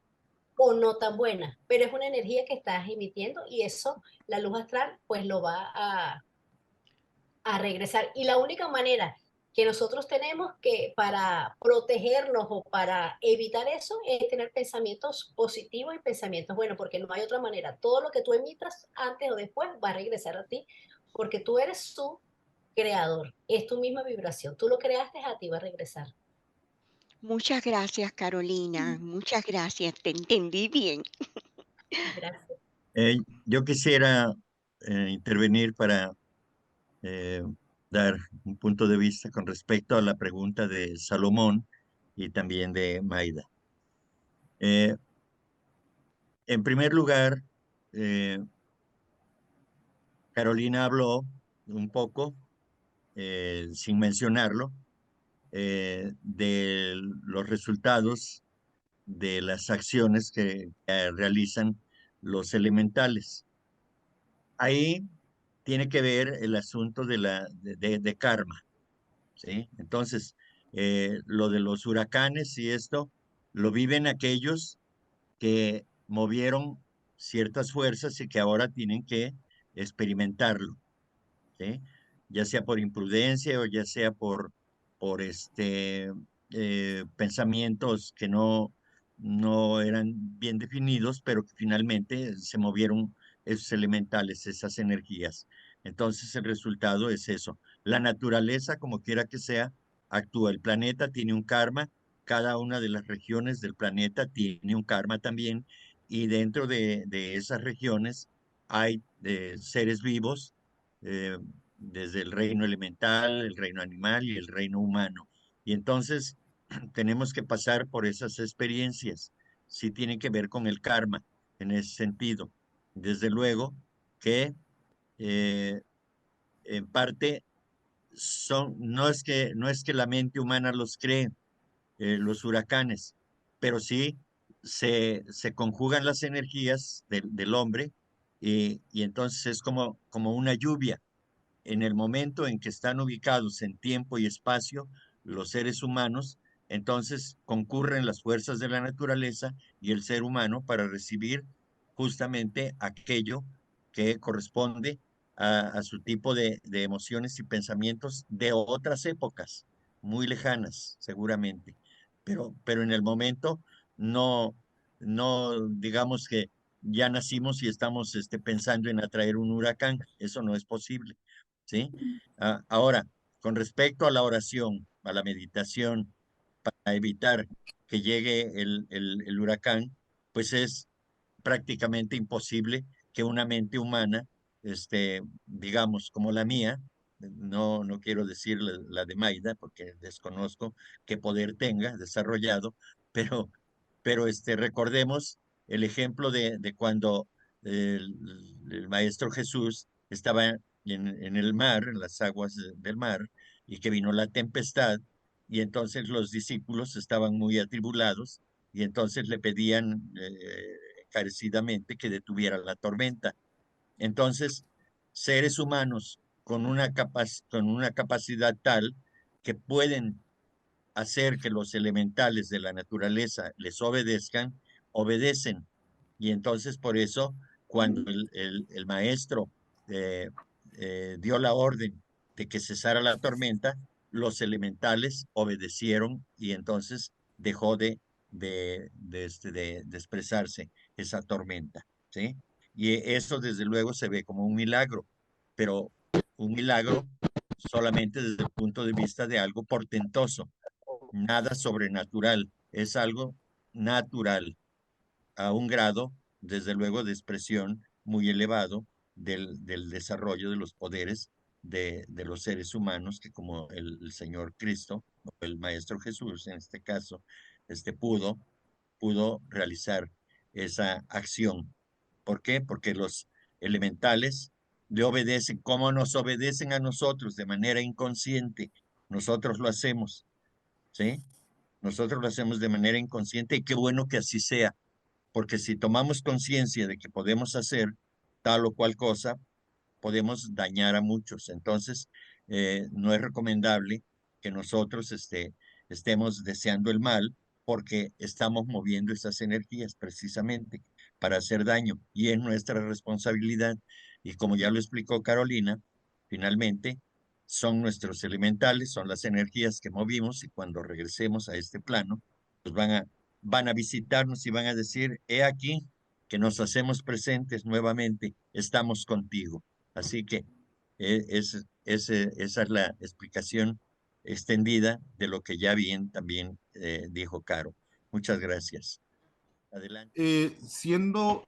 [SPEAKER 2] o no tan buena, pero es una energía que estás emitiendo y eso la luz astral pues lo va a regresar. Y la única manera que nosotros tenemos que para protegernos o para evitar eso es tener pensamientos positivos y pensamientos buenos, porque no hay otra manera. Todo lo que tú emitas antes o después va a regresar a ti, porque tú eres tu creador, es tu misma vibración. Tú lo creaste, a ti va a regresar.
[SPEAKER 4] muchas gracias, Carolina. Muchas gracias, te entendí bien.
[SPEAKER 2] Gracias.
[SPEAKER 1] Yo quisiera intervenir para eh, dar un punto de vista con respecto a la pregunta de Salomón y también de Maida. Eh, en primer lugar, eh, Carolina habló un poco, sin mencionarlo, de los resultados de las acciones que realizan los elementales. Ahí tiene que ver el asunto de karma, ¿sí? Entonces, lo de los huracanes y esto lo viven aquellos que movieron ciertas fuerzas y que ahora tienen que experimentarlo, ¿sí? ya sea por imprudencia o ya sea por pensamientos que no eran bien definidos, pero que finalmente se movieron esos elementales, esas energías. Entonces el resultado es eso. La naturaleza, como quiera que sea, actúa. El planeta tiene un karma, cada una de las regiones del planeta tiene un karma también, y dentro de esas regiones hay seres vivos, eh, desde el reino elemental, el reino animal y el reino humano. Y entonces tenemos que pasar por esas experiencias. Sí tiene que ver con el karma en ese sentido. Desde luego que eh, en parte no es que la mente humana los cree, los huracanes, pero sí se conjugan las energías del hombre, y entonces es como una lluvia. En el momento en que están ubicados en tiempo y espacio los seres humanos, entonces concurren las fuerzas de la naturaleza y el ser humano para recibir justamente aquello que corresponde a su tipo de emociones y pensamientos de otras épocas, muy lejanas, seguramente. Pero en el momento no, no digamos que ya nacimos y estamos pensando en atraer un huracán. Eso no es posible. ¿Sí? Ahora, con respecto a la oración, a la meditación, para evitar que llegue el huracán, pues es prácticamente imposible que una mente humana, digamos, como la mía, no quiero decir la de Maida, porque desconozco qué poder tenga desarrollado, pero, pero recordemos el ejemplo de cuando el, el Maestro Jesús estaba en el mar, en las aguas del mar, y que vino la tempestad, y entonces los discípulos estaban muy atribulados, y entonces le pedían encarecidamente que detuviera la tormenta. Entonces, seres humanos con una capacidad tal que pueden hacer que los elementales de la naturaleza les obedezcan, obedecen. Y entonces por eso, cuando el maestro eh, dio la orden de que cesara la tormenta, los elementales obedecieron, y entonces dejó de expresarse esa tormenta, ¿sí? Y eso desde luego se ve como un milagro, pero un milagro solamente desde el punto de vista de algo portentoso, nada sobrenatural, es algo natural, a un grado, desde luego, de expresión muy elevado del desarrollo de los poderes de los seres humanos, que como el Señor Cristo, o el Maestro Jesús en este caso, pudo realizar esa acción. ¿Por qué? Porque los elementales le obedecen, como nos obedecen a nosotros de manera inconsciente. Nosotros lo hacemos, ¿sí? Nosotros lo hacemos de manera inconsciente, y qué bueno que así sea, porque si tomamos conciencia de que podemos hacer tal o cual cosa, podemos dañar a muchos. Entonces, no es recomendable que nosotros estemos deseando el mal, porque estamos moviendo esas energías precisamente para hacer daño, y es nuestra responsabilidad. Y como ya lo explicó Carolina, finalmente son nuestros elementales, son las energías que movimos, y cuando regresemos a este plano, pues van a visitarnos y van a decir: he aquí que nos hacemos presentes nuevamente, estamos contigo. Así que esa es la explicación extendida de lo que ya bien también dijo Caro. Muchas gracias. Adelante.
[SPEAKER 5] Siendo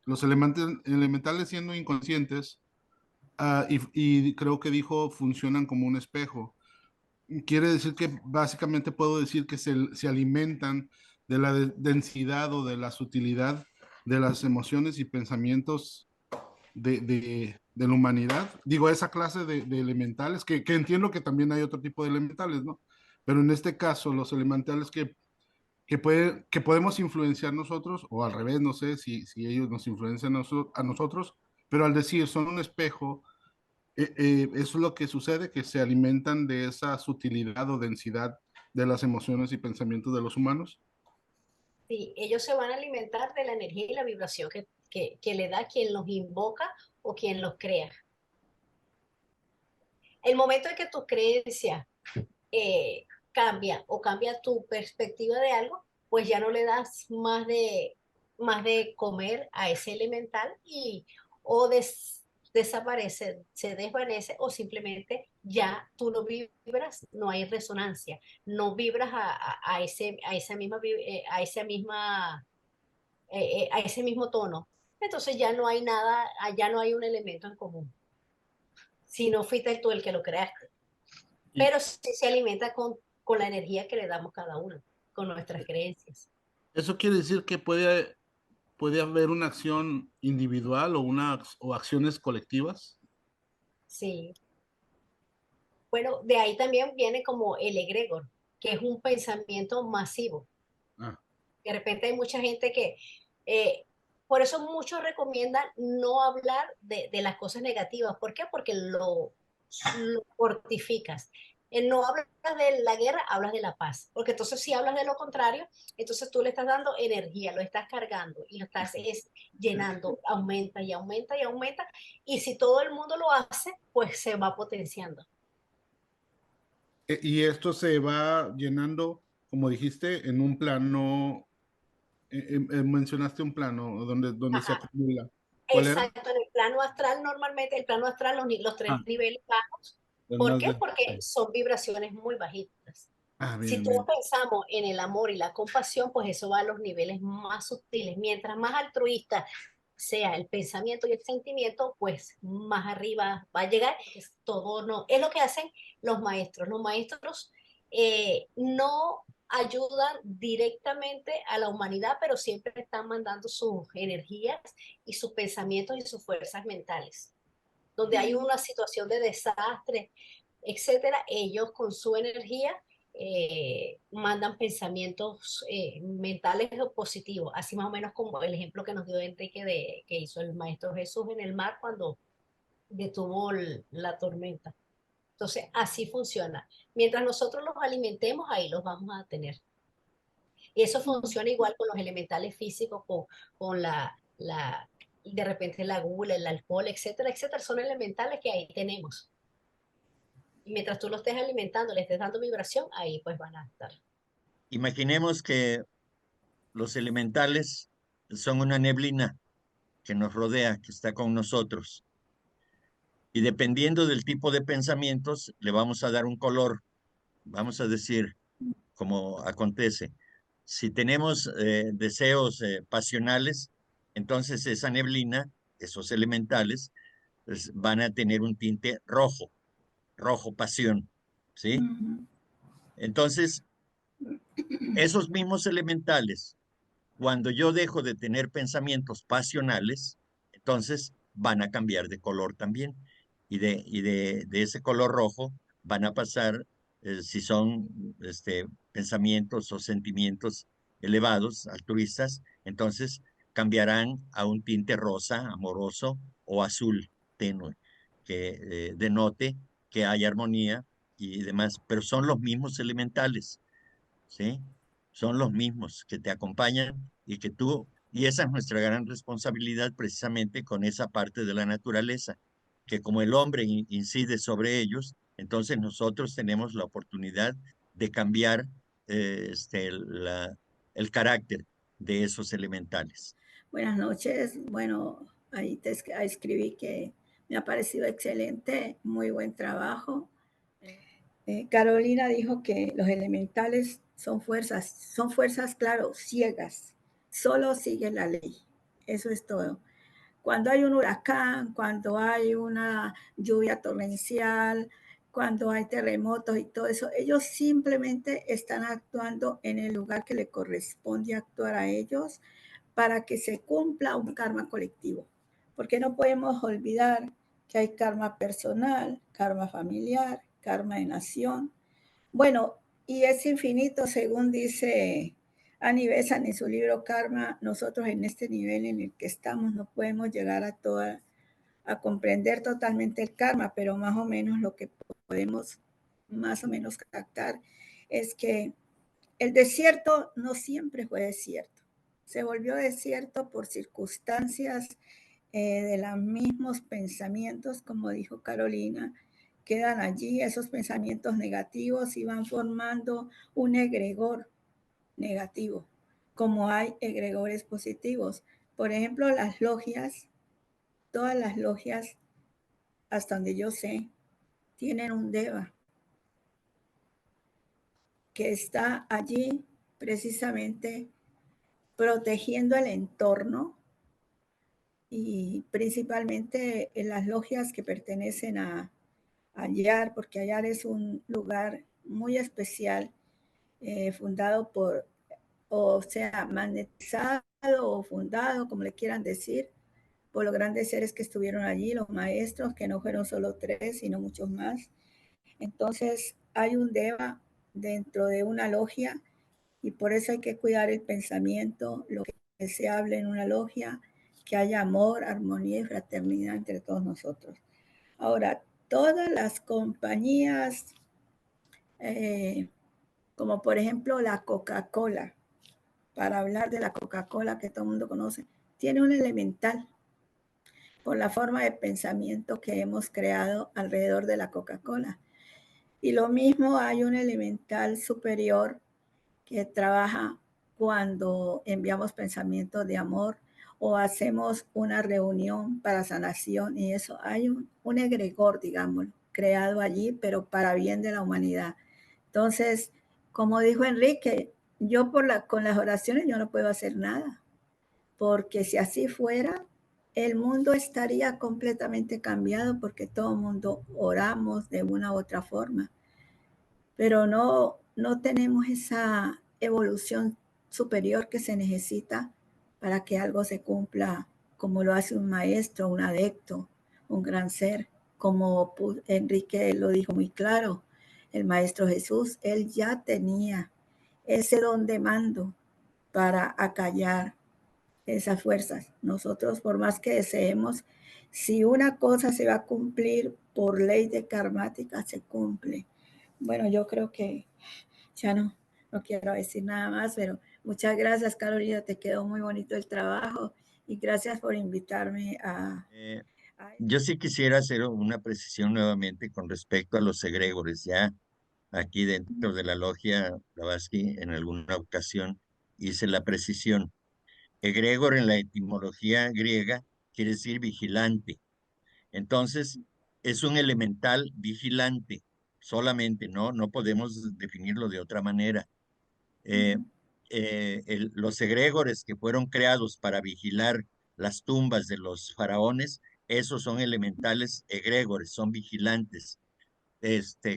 [SPEAKER 5] los elementales siendo inconscientes, y creo que dijo funcionan como un espejo. Quiere decir que básicamente puedo decir que se alimentan de la densidad o de la sutilidad de las emociones y pensamientos de la humanidad. Digo, esa clase de elementales, que entiendo que también hay otro tipo de elementales, ¿no? Pero en este caso, los elementales que podemos influenciar nosotros, o al revés, no sé si ellos nos influencian a nosotros, pero al decir son un espejo, eso es lo que sucede, que se alimentan de esa sutilidad o densidad de las emociones y pensamientos de los humanos.
[SPEAKER 2] Sí, ellos se van a alimentar de la energía y la vibración que le da quien los invoca o quien los crea. El momento en que tu creencia cambia o cambia tu perspectiva de algo, pues ya no le das más de comer a ese elemental y o desaparece, se desvanece o simplemente ya tú no vibras, no hay resonancia, no vibras a esa misma, a ese mismo tono. Entonces ya no hay nada, ya no hay un elemento en común. Si no fuiste tú el que lo creaste. Pero sí se alimenta con la energía que le damos cada uno, con nuestras creencias.
[SPEAKER 5] Eso quiere decir que puede haber una acción individual o acciones colectivas.
[SPEAKER 2] Sí. Bueno, de ahí también viene como el egregor, que es un pensamiento masivo.
[SPEAKER 5] Ah,
[SPEAKER 2] De repente hay mucha gente que, por eso muchos recomiendan no hablar de las cosas negativas. ¿Por qué? Porque lo fortificas. No hablas de la guerra, hablas de la paz. Porque entonces si hablas de lo contrario, entonces tú le estás dando energía, lo estás cargando y lo estás llenando, aumenta y aumenta y aumenta. Y si todo el mundo lo hace, pues se va potenciando.
[SPEAKER 5] y esto se va llenando, como dijiste, en un plano, mencionaste un plano donde se
[SPEAKER 2] Ajá.
[SPEAKER 5] acumula. ¿Cuál era?
[SPEAKER 2] Exacto, en el plano astral, normalmente el plano astral, los tres
[SPEAKER 5] Ah,
[SPEAKER 2] niveles bajos.
[SPEAKER 5] los
[SPEAKER 2] ¿Por
[SPEAKER 5] más
[SPEAKER 2] qué?
[SPEAKER 5] de...
[SPEAKER 2] Porque son vibraciones muy bajitas.
[SPEAKER 5] Ah,
[SPEAKER 2] Si
[SPEAKER 5] bien,
[SPEAKER 2] todos
[SPEAKER 5] bien.
[SPEAKER 2] pensamos en el amor y la compasión, pues eso va a los niveles más sutiles. Mientras más altruista sea el pensamiento y el sentimiento, pues más arriba va a llegar. Es todo no, es lo que hacen los maestros. Los maestros no ayudan directamente a la humanidad, pero siempre están mandando sus energías y sus pensamientos y sus fuerzas mentales. Donde hay una situación de desastre, etcétera, ellos con su energía mandan pensamientos mentales o positivos, así más o menos como el ejemplo que nos dio Enrique que hizo el Maestro Jesús en el mar cuando detuvo la tormenta. Entonces, así funciona. Mientras nosotros los alimentemos, ahí los vamos a tener. Y eso funciona igual con los elementales físicos, con de repente la gula, el alcohol, etcétera, etcétera. Son elementales que ahí tenemos. Y mientras tú lo estés alimentando, le estés dando vibración, ahí pues van a estar.
[SPEAKER 1] Imaginemos que los elementales son una neblina que nos rodea, que está con nosotros. Y dependiendo del tipo de pensamientos, le vamos a dar un color. Vamos a decir, como acontece. Si tenemos deseos pasionales, entonces esa neblina, esos elementales, pues, van a tener un tinte rojo, rojo pasión, ¿sí? Entonces, esos mismos elementales, cuando yo dejo de tener pensamientos pasionales, entonces van a cambiar de color también. De ese color rojo van a pasar, si son pensamientos o sentimientos elevados, altruistas, entonces cambiarán a un tinte rosa, amoroso o azul tenue, que denote que hay armonía y demás, pero son los mismos elementales. ¿Sí? Son los mismos que te acompañan y esa es nuestra gran responsabilidad precisamente con esa parte de la naturaleza, que como el hombre incide sobre ellos, entonces nosotros tenemos la oportunidad de cambiar el carácter de esos elementales.
[SPEAKER 6] Buenas noches. Bueno, ahí escribí que me ha parecido excelente, muy buen trabajo. Carolina dijo que los elementales son fuerzas, claro, ciegas. Solo siguen la ley. Eso es todo. Cuando hay un huracán, cuando hay una lluvia torrencial, cuando hay terremotos y todo eso, ellos simplemente están actuando en el lugar que le corresponde actuar a ellos para que se cumpla un karma colectivo. Porque no podemos olvidar que hay karma personal, karma familiar, karma de nación. Bueno, y es infinito, según dice Annie Besant en su libro Karma. Nosotros en este nivel en el que estamos no podemos llegar a comprender totalmente el karma, pero más o menos lo que podemos más o menos captar es que el desierto no siempre fue desierto. Se volvió desierto por circunstancias de los mismos pensamientos, como dijo Carolina, quedan allí esos pensamientos negativos y van formando un egregor negativo, como hay egregores positivos. Por ejemplo, las logias, todas las logias, hasta donde yo sé, tienen un deva que está allí precisamente protegiendo el entorno y principalmente en las logias que pertenecen a Ayar, porque Ayar es un lugar muy especial, fundado por, o sea, magnetizado o fundado, como le quieran decir, por los grandes seres que estuvieron allí, los maestros, que no fueron solo 3, sino muchos más. Entonces, hay un deva dentro de una logia y por eso hay que cuidar el pensamiento, lo que se hable en una logia, que haya amor, armonía y fraternidad entre todos nosotros. Ahora, todas las compañías, como por ejemplo la Coca-Cola, para hablar de la Coca-Cola que todo el mundo conoce, tiene un elemental por la forma de pensamiento que hemos creado alrededor de la Coca-Cola. Y lo mismo hay un elemental superior que trabaja cuando enviamos pensamientos de amor o hacemos una reunión para sanación y eso. Hay un egregor, digamos, creado allí, pero para bien de la humanidad. Entonces, como dijo Enrique, yo con las oraciones yo no puedo hacer nada, porque si así fuera, el mundo estaría completamente cambiado porque todo el mundo oramos de una u otra forma, pero no tenemos esa evolución superior que se necesita para que algo se cumpla como lo hace un maestro, un adepto, un gran ser, como Enrique lo dijo muy claro, el maestro Jesús, él ya tenía ese don de mando para acallar esas fuerzas. Nosotros, por más que deseemos, si una cosa se va a cumplir por ley de karmática, se cumple. Bueno, yo creo que ya no quiero decir nada más, pero muchas gracias, Carolina, te quedó muy bonito el trabajo y gracias por invitarme a...
[SPEAKER 1] Yo sí quisiera hacer una precisión nuevamente con respecto a los egregores. Ya aquí dentro de la logia Blavatsky, en alguna ocasión hice la precisión. Egregor en la etimología griega quiere decir vigilante. Entonces, es un elemental vigilante solamente, ¿no? No podemos definirlo de otra manera. Eh, los egregores que fueron creados para vigilar las tumbas de los faraones, esos son elementales egregores, son vigilantes.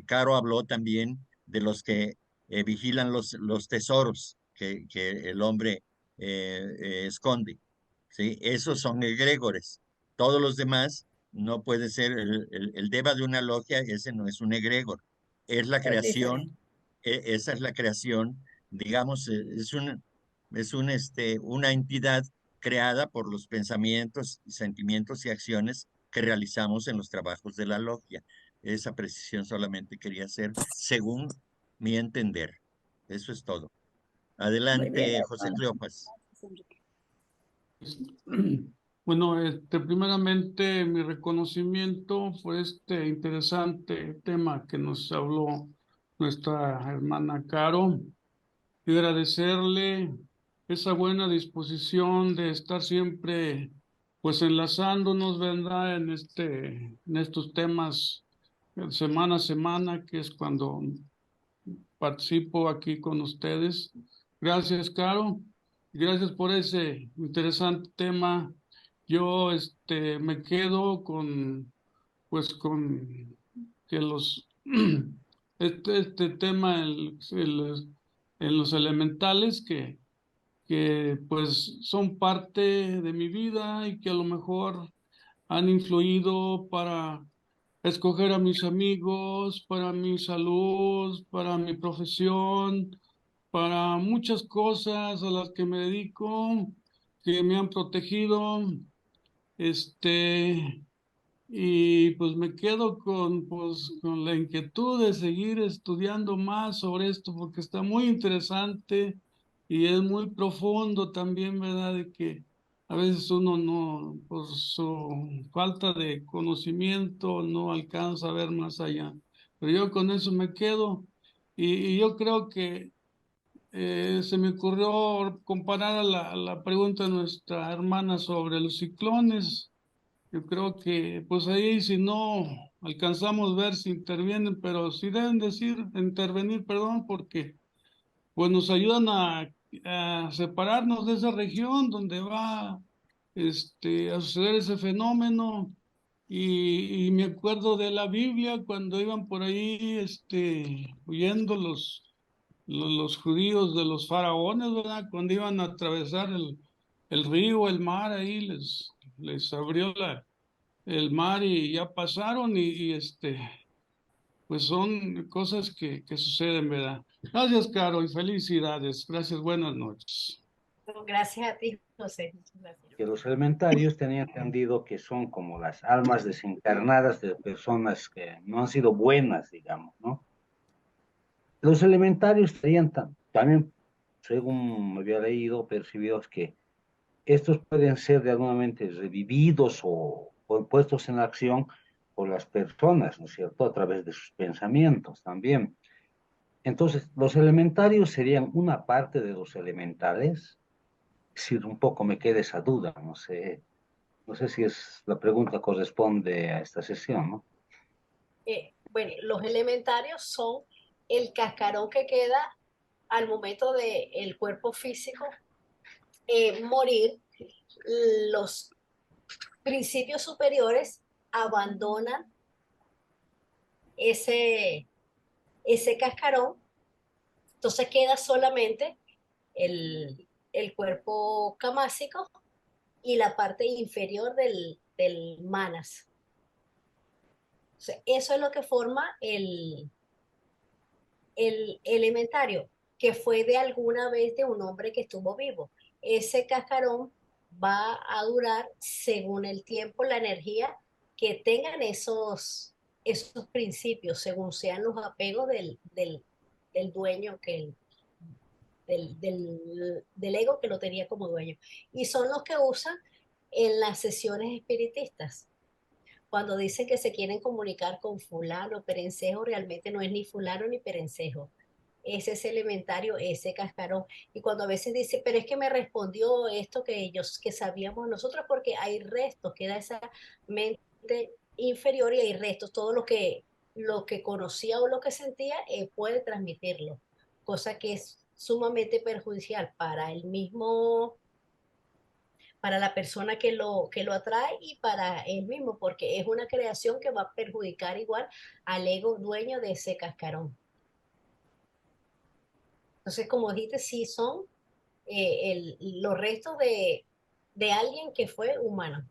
[SPEAKER 1] Caro habló también de los que vigilan los tesoros que el hombre esconde. ¿Sí? Esos son egregores. Todos los demás no puede ser, el deva de una logia, ese no es un egregor. Es la
[SPEAKER 6] Es diferente.
[SPEAKER 1] creación, esa es la creación, digamos, una entidad creada por los pensamientos, sentimientos y acciones que realizamos en los trabajos de la logia. Esa precisión solamente quería hacer según mi entender. Eso es todo.
[SPEAKER 6] Muy bien,
[SPEAKER 1] Adelante, José
[SPEAKER 6] hermano.
[SPEAKER 1] Cleofas.
[SPEAKER 7] Bueno, primeramente mi reconocimiento por este interesante tema que nos habló nuestra hermana Caro y agradecerle esa buena disposición de estar siempre pues enlazándonos, ¿verdad? En estos temas semana a semana, que es cuando participo aquí con ustedes. Gracias, Caro. Gracias por ese interesante tema. Yo me quedo con, pues, con que este tema en los elementales que pues son parte de mi vida y que a lo mejor han influido para escoger a mis amigos, para mi salud, para mi profesión, para muchas cosas a las que me dedico, que me han protegido, este, y pues me quedo con la inquietud de seguir estudiando más sobre esto, porque está muy interesante y es muy profundo también, ¿verdad? De que a veces uno no, por su falta de conocimiento, no alcanza a ver más allá. Pero yo con eso me quedo y yo creo que se me ocurrió comparar a la pregunta de nuestra hermana sobre los ciclones. Yo creo que pues ahí si no alcanzamos ver si intervienen, pero sí deben decir, intervenir, perdón, porque pues nos ayudan a separarnos de esa región donde va a suceder ese fenómeno. Y me acuerdo de la Biblia cuando iban por ahí huyendo los judíos de los faraones, ¿verdad? Cuando iban a atravesar el río, el mar, ahí les abrió el mar y ya pasaron pues son cosas que suceden, ¿verdad? Gracias, Caro, y felicidades. Gracias, buenas noches.
[SPEAKER 2] Gracias a ti, José. Muchas gracias.
[SPEAKER 8] Que los elementarios tenían entendido que son como las almas desencarnadas de personas que no han sido buenas, digamos, ¿no? Los elementarios tenían también, según me había leído, percibidos que estos pueden ser de alguna manera revividos o puestos en acción por las personas, ¿no es cierto? A través de sus pensamientos también. Entonces, los elementarios serían una parte de los elementales. Si un poco me queda esa duda, no sé si es la pregunta corresponde a esta sesión, ¿no?
[SPEAKER 2] Bueno, los elementarios son el cascarón que queda al momento del cuerpo físico morir. Los principios superiores abandonan ese cascarón, entonces queda solamente el cuerpo camásico y la parte inferior del manas. O sea, eso es lo que forma el elementario, que fue de alguna vez de un hombre que estuvo vivo. Ese cascarón va a durar según el tiempo, la energía que tengan esos principios, según sean los apegos del dueño, del ego que lo tenía como dueño. Y son los que usan en las sesiones espiritistas. Cuando dicen que se quieren comunicar con fulano, perencejo, realmente no es ni fulano ni perencejo. Ese es elementario, ese cascarón. Y cuando a veces dice, pero es que me respondió esto que ellos, que sabíamos nosotros, porque hay restos, queda esa mente inferior y hay restos, todo lo que conocía o lo que sentía, puede transmitirlo, cosa que es sumamente perjudicial para el mismo, para la persona que lo atrae y para él mismo, porque es una creación que va a perjudicar igual al ego dueño de ese cascarón. Entonces, como dijiste, sí son los restos de alguien que fue humano.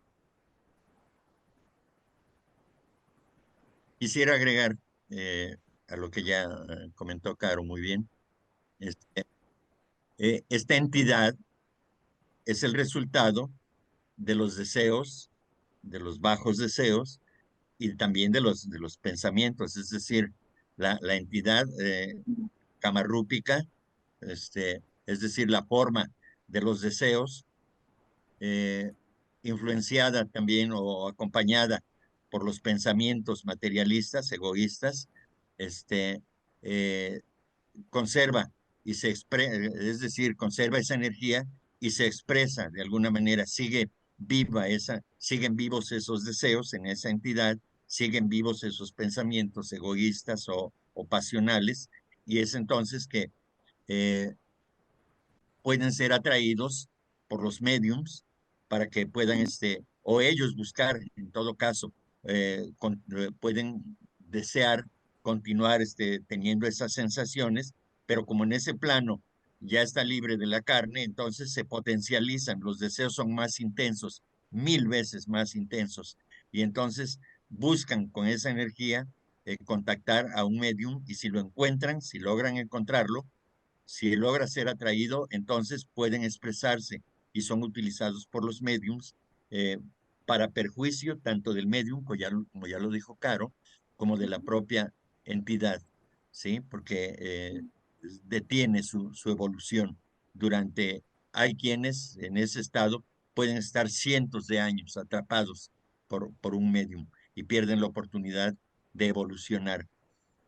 [SPEAKER 1] Quisiera agregar a lo que ya comentó Caro muy bien. Esta entidad es el resultado de los deseos, de los bajos deseos y también de los pensamientos, es decir, la entidad camarrúpica, es decir, la forma de los deseos, eh, influenciada también o acompañada por los pensamientos materialistas, egoístas, este, eh, conserva y es decir, conserva esa energía y se expresa de alguna manera, sigue viva siguen vivos esos deseos en esa entidad, siguen vivos esos pensamientos egoístas o pasionales, y es entonces que eh, pueden ser atraídos por los mediums para que puedan, o ellos buscar, en todo caso, pueden desear continuar teniendo esas sensaciones, pero como en ese plano ya está libre de la carne, entonces se potencializan, los deseos son más intensos, 1000 veces más intensos, y entonces buscan con esa energía contactar a un medium, y si lo encuentran, si logran encontrarlo, si logra ser atraído, entonces pueden expresarse y son utilizados por los mediums eh, para perjuicio tanto del medium, como ya lo dijo Caro, como de la propia entidad, ¿sí? Porque detiene su evolución hay quienes en ese estado pueden estar cientos de años atrapados por un medium y pierden la oportunidad de evolucionar.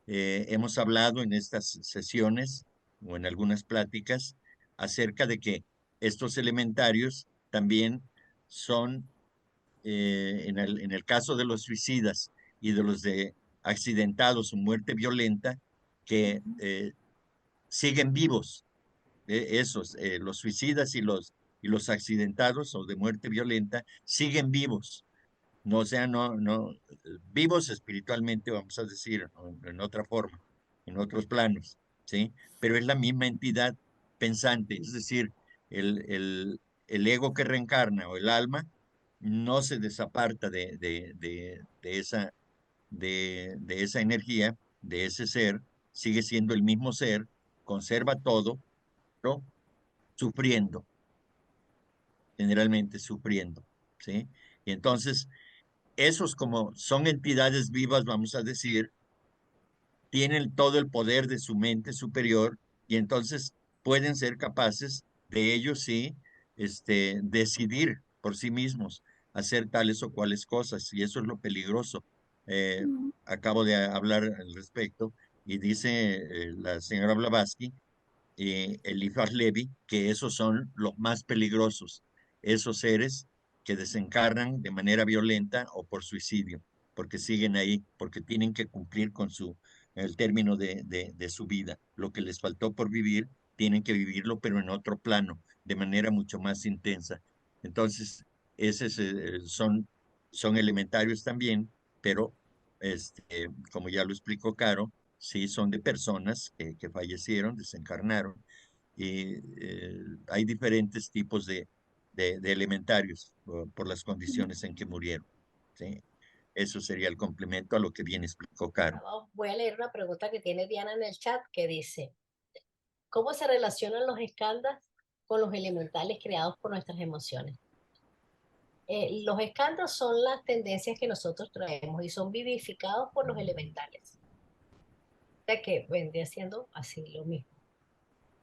[SPEAKER 1] Hemos hablado en estas sesiones o en algunas pláticas acerca de que estos elementarios también son, en el caso de los suicidas y de los de accidentados o muerte violenta, que siguen vivos. Esos, los suicidas y los accidentados o de muerte violenta, siguen vivos. No, o sea, no, vivos espiritualmente, vamos a decir, en otra forma, en otros planos, ¿sí? Pero es la misma entidad pensante, es decir, el ego que reencarna o el alma no se desaparta de esa energía, de ese ser, sigue siendo el mismo ser, conserva todo, pero sufriendo, generalmente sufriendo, ¿sí? Y entonces, esos como son entidades vivas, vamos a decir, tienen todo el poder de su mente superior y entonces pueden ser capaces de ellos sí, decidir por sí mismos hacer tales o cuales cosas y eso es lo peligroso. Acabo de hablar al respecto y dice la señora Blavatsky, Eliphas Levi, que esos son los más peligrosos, esos seres que desencarnan de manera violenta o por suicidio, porque siguen ahí, porque tienen que cumplir con el término de su vida. Lo que les faltó por vivir, tienen que vivirlo, pero en otro plano, de manera mucho más intensa. Entonces, esos son elementarios también, pero como ya lo explicó Caro, sí son de personas que fallecieron, desencarnaron, y hay diferentes tipos de elementarios por las condiciones en que murieron. ¿Sí? Eso sería el complemento a lo que bien explicó Caro.
[SPEAKER 2] Voy a leer una pregunta que tiene Diana en el chat que dice, ¿cómo se relacionan los escandas con los elementales creados por nuestras emociones? Los escandas son las tendencias que nosotros traemos y son vivificados por los elementales. O sea que vendría siendo así lo mismo.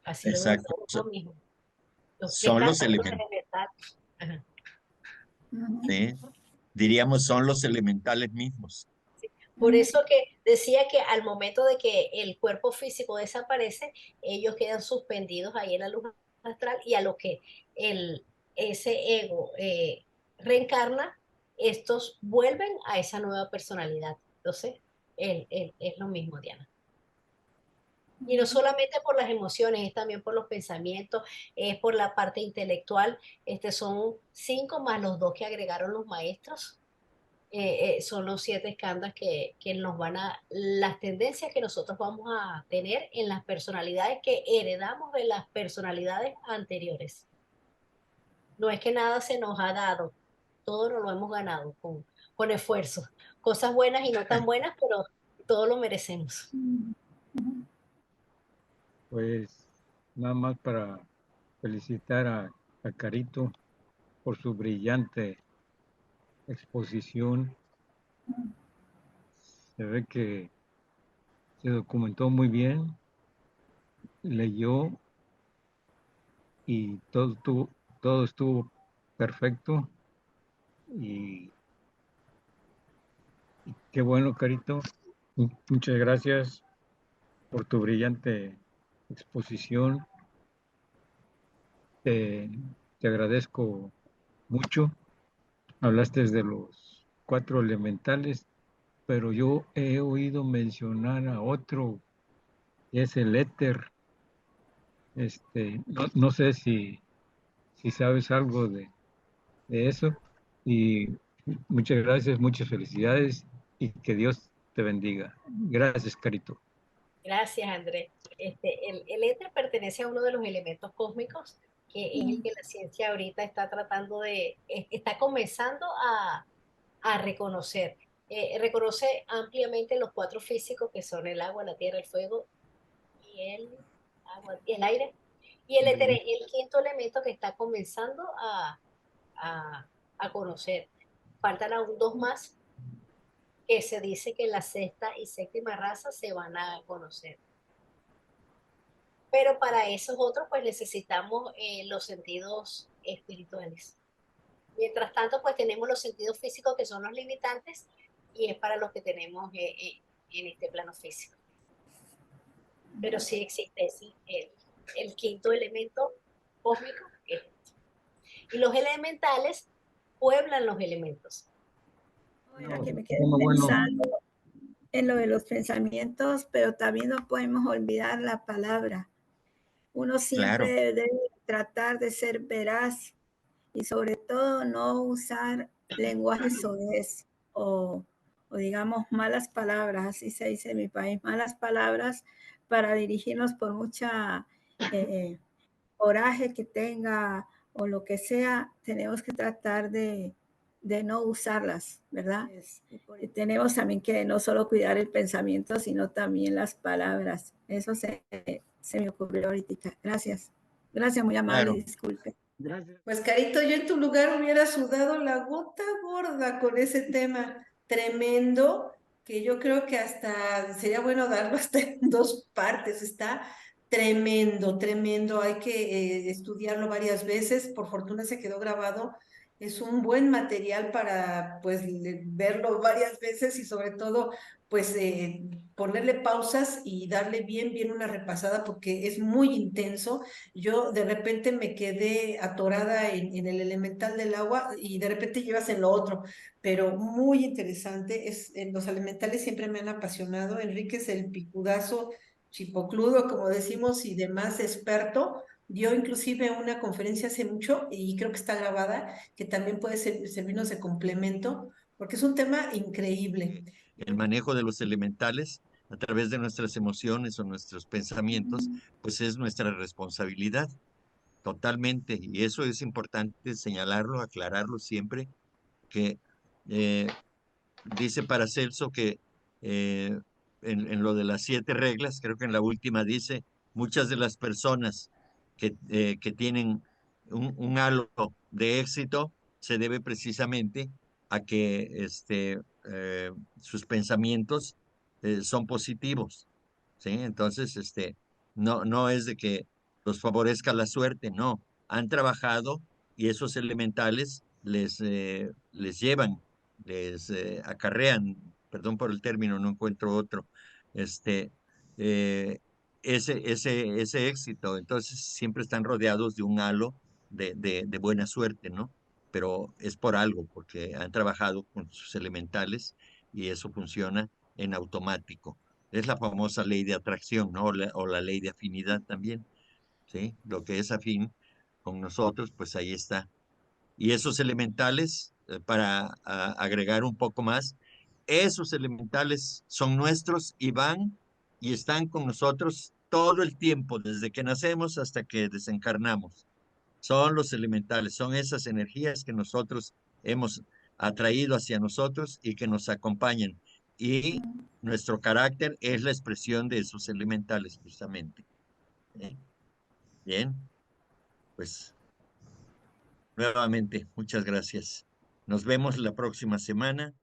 [SPEAKER 2] Así lo mismo,
[SPEAKER 1] Exacto.
[SPEAKER 2] lo mismo. Los
[SPEAKER 1] Son los
[SPEAKER 2] elementales. Ajá.
[SPEAKER 1] ¿sí? Diríamos, son los elementales mismos.
[SPEAKER 2] Por eso que decía que al momento de que el cuerpo físico desaparece, ellos quedan suspendidos ahí en la luz astral y a lo que ese ego reencarna, estos vuelven a esa nueva personalidad. Entonces, es lo mismo, Diana. Y no solamente por las emociones, es también por los pensamientos, es por la parte intelectual. Son 5 más los 2 que agregaron los maestros. Son los 7 escandas que nos van las tendencias que nosotros vamos a tener en las personalidades que heredamos de las personalidades anteriores. No es que nada se nos ha dado, todo nos lo hemos ganado con esfuerzo. Cosas buenas y no tan buenas, pero todo lo merecemos.
[SPEAKER 9] Pues nada más para felicitar a Carito por su brillante exposición. Se ve que se documentó muy bien, leyó y todo estuvo perfecto. Y qué bueno, Carito. Muchas gracias por tu brillante exposición. Te agradezco mucho. Hablaste de los 4 elementales, pero yo he oído mencionar a otro, que es el éter. No sé si sabes algo de eso. Y muchas gracias, muchas felicidades y que Dios te bendiga. Gracias, Carito.
[SPEAKER 2] Gracias, Andrés. El éter pertenece a uno de los elementos cósmicos, que es el que la ciencia ahorita está tratando está comenzando a reconocer. Reconoce ampliamente los 4 físicos que son el agua, la tierra, el fuego y el aire. Y el éter es el 5.º elemento que está comenzando a conocer. Faltan aún 2 más que se dice que la 6ª y 7ª raza se van a conocer. Pero para esos otros, pues necesitamos los sentidos espirituales. Mientras tanto, pues tenemos los sentidos físicos que son los limitantes y es para los que tenemos en este plano físico. Pero sí existe sí, el quinto elemento cósmico. Y los elementales pueblan los elementos.
[SPEAKER 6] Era que me quedé
[SPEAKER 9] Bueno,
[SPEAKER 6] pensando en lo de los pensamientos, pero también no podemos olvidar la palabra. Uno siempre
[SPEAKER 1] Claro,
[SPEAKER 6] debe tratar de ser veraz y sobre todo no usar lenguaje soez o digamos malas palabras, así se dice en mi país, malas palabras para dirigirnos por mucha coraje que tenga o lo que sea, tenemos que tratar de no usarlas, ¿verdad? Y tenemos también que no solo cuidar el pensamiento, sino también las palabras. Eso se me ocurrió ahorita. Gracias. Gracias, muy amable,
[SPEAKER 1] claro.
[SPEAKER 6] disculpe.
[SPEAKER 9] gracias.
[SPEAKER 10] Pues Carito, yo en tu lugar hubiera sudado la gota gorda con ese tema tremendo, que yo creo que hasta sería bueno darlo hasta en dos partes. Está tremendo, tremendo. Hay que estudiarlo varias veces. Por fortuna se quedó grabado. Es un buen material para pues verlo varias veces y sobre todo pues ponerle pausas y darle bien una repasada porque es muy intenso. Yo de repente me quedé atorada en el elemental del agua y de repente llevas en lo otro, pero muy interesante. Los elementales siempre me han apasionado. Enrique es el picudazo, chipocludo, como decimos, y demás experto. Dio inclusive una conferencia hace mucho y creo que está grabada, que también puede servirnos de complemento, porque es un tema increíble.
[SPEAKER 1] El manejo de los elementales a través de nuestras emociones o nuestros pensamientos, pues es nuestra responsabilidad totalmente. Y eso es importante señalarlo, aclararlo siempre, que dice Paracelso que en lo de las 7 reglas, creo que en la última dice, muchas de las personas que tienen un halo de éxito se debe precisamente a que sus pensamientos son positivos, ¿sí? Entonces, no es de que los favorezca la suerte, no. Han trabajado y esos elementales les llevan, les acarrean, perdón por el término, no encuentro otro, este, eh, ese éxito. Entonces siempre están rodeados de un halo de buena suerte, ¿no? Pero es por algo, porque han trabajado con sus elementales y eso funciona en automático. Es la famosa ley de atracción, ¿no? O la ley de afinidad también, ¿sí? Lo que es afín con nosotros, pues ahí está. Y esos elementales, para agregar un poco más, esos elementales son nuestros y van y están con nosotros todo el tiempo, desde que nacemos hasta que desencarnamos. Son los elementales, son esas energías que nosotros hemos atraído hacia nosotros y que nos acompañan. Y nuestro carácter es la expresión de esos elementales, justamente. ¿Eh? Bien, pues nuevamente, muchas gracias. Nos vemos la próxima semana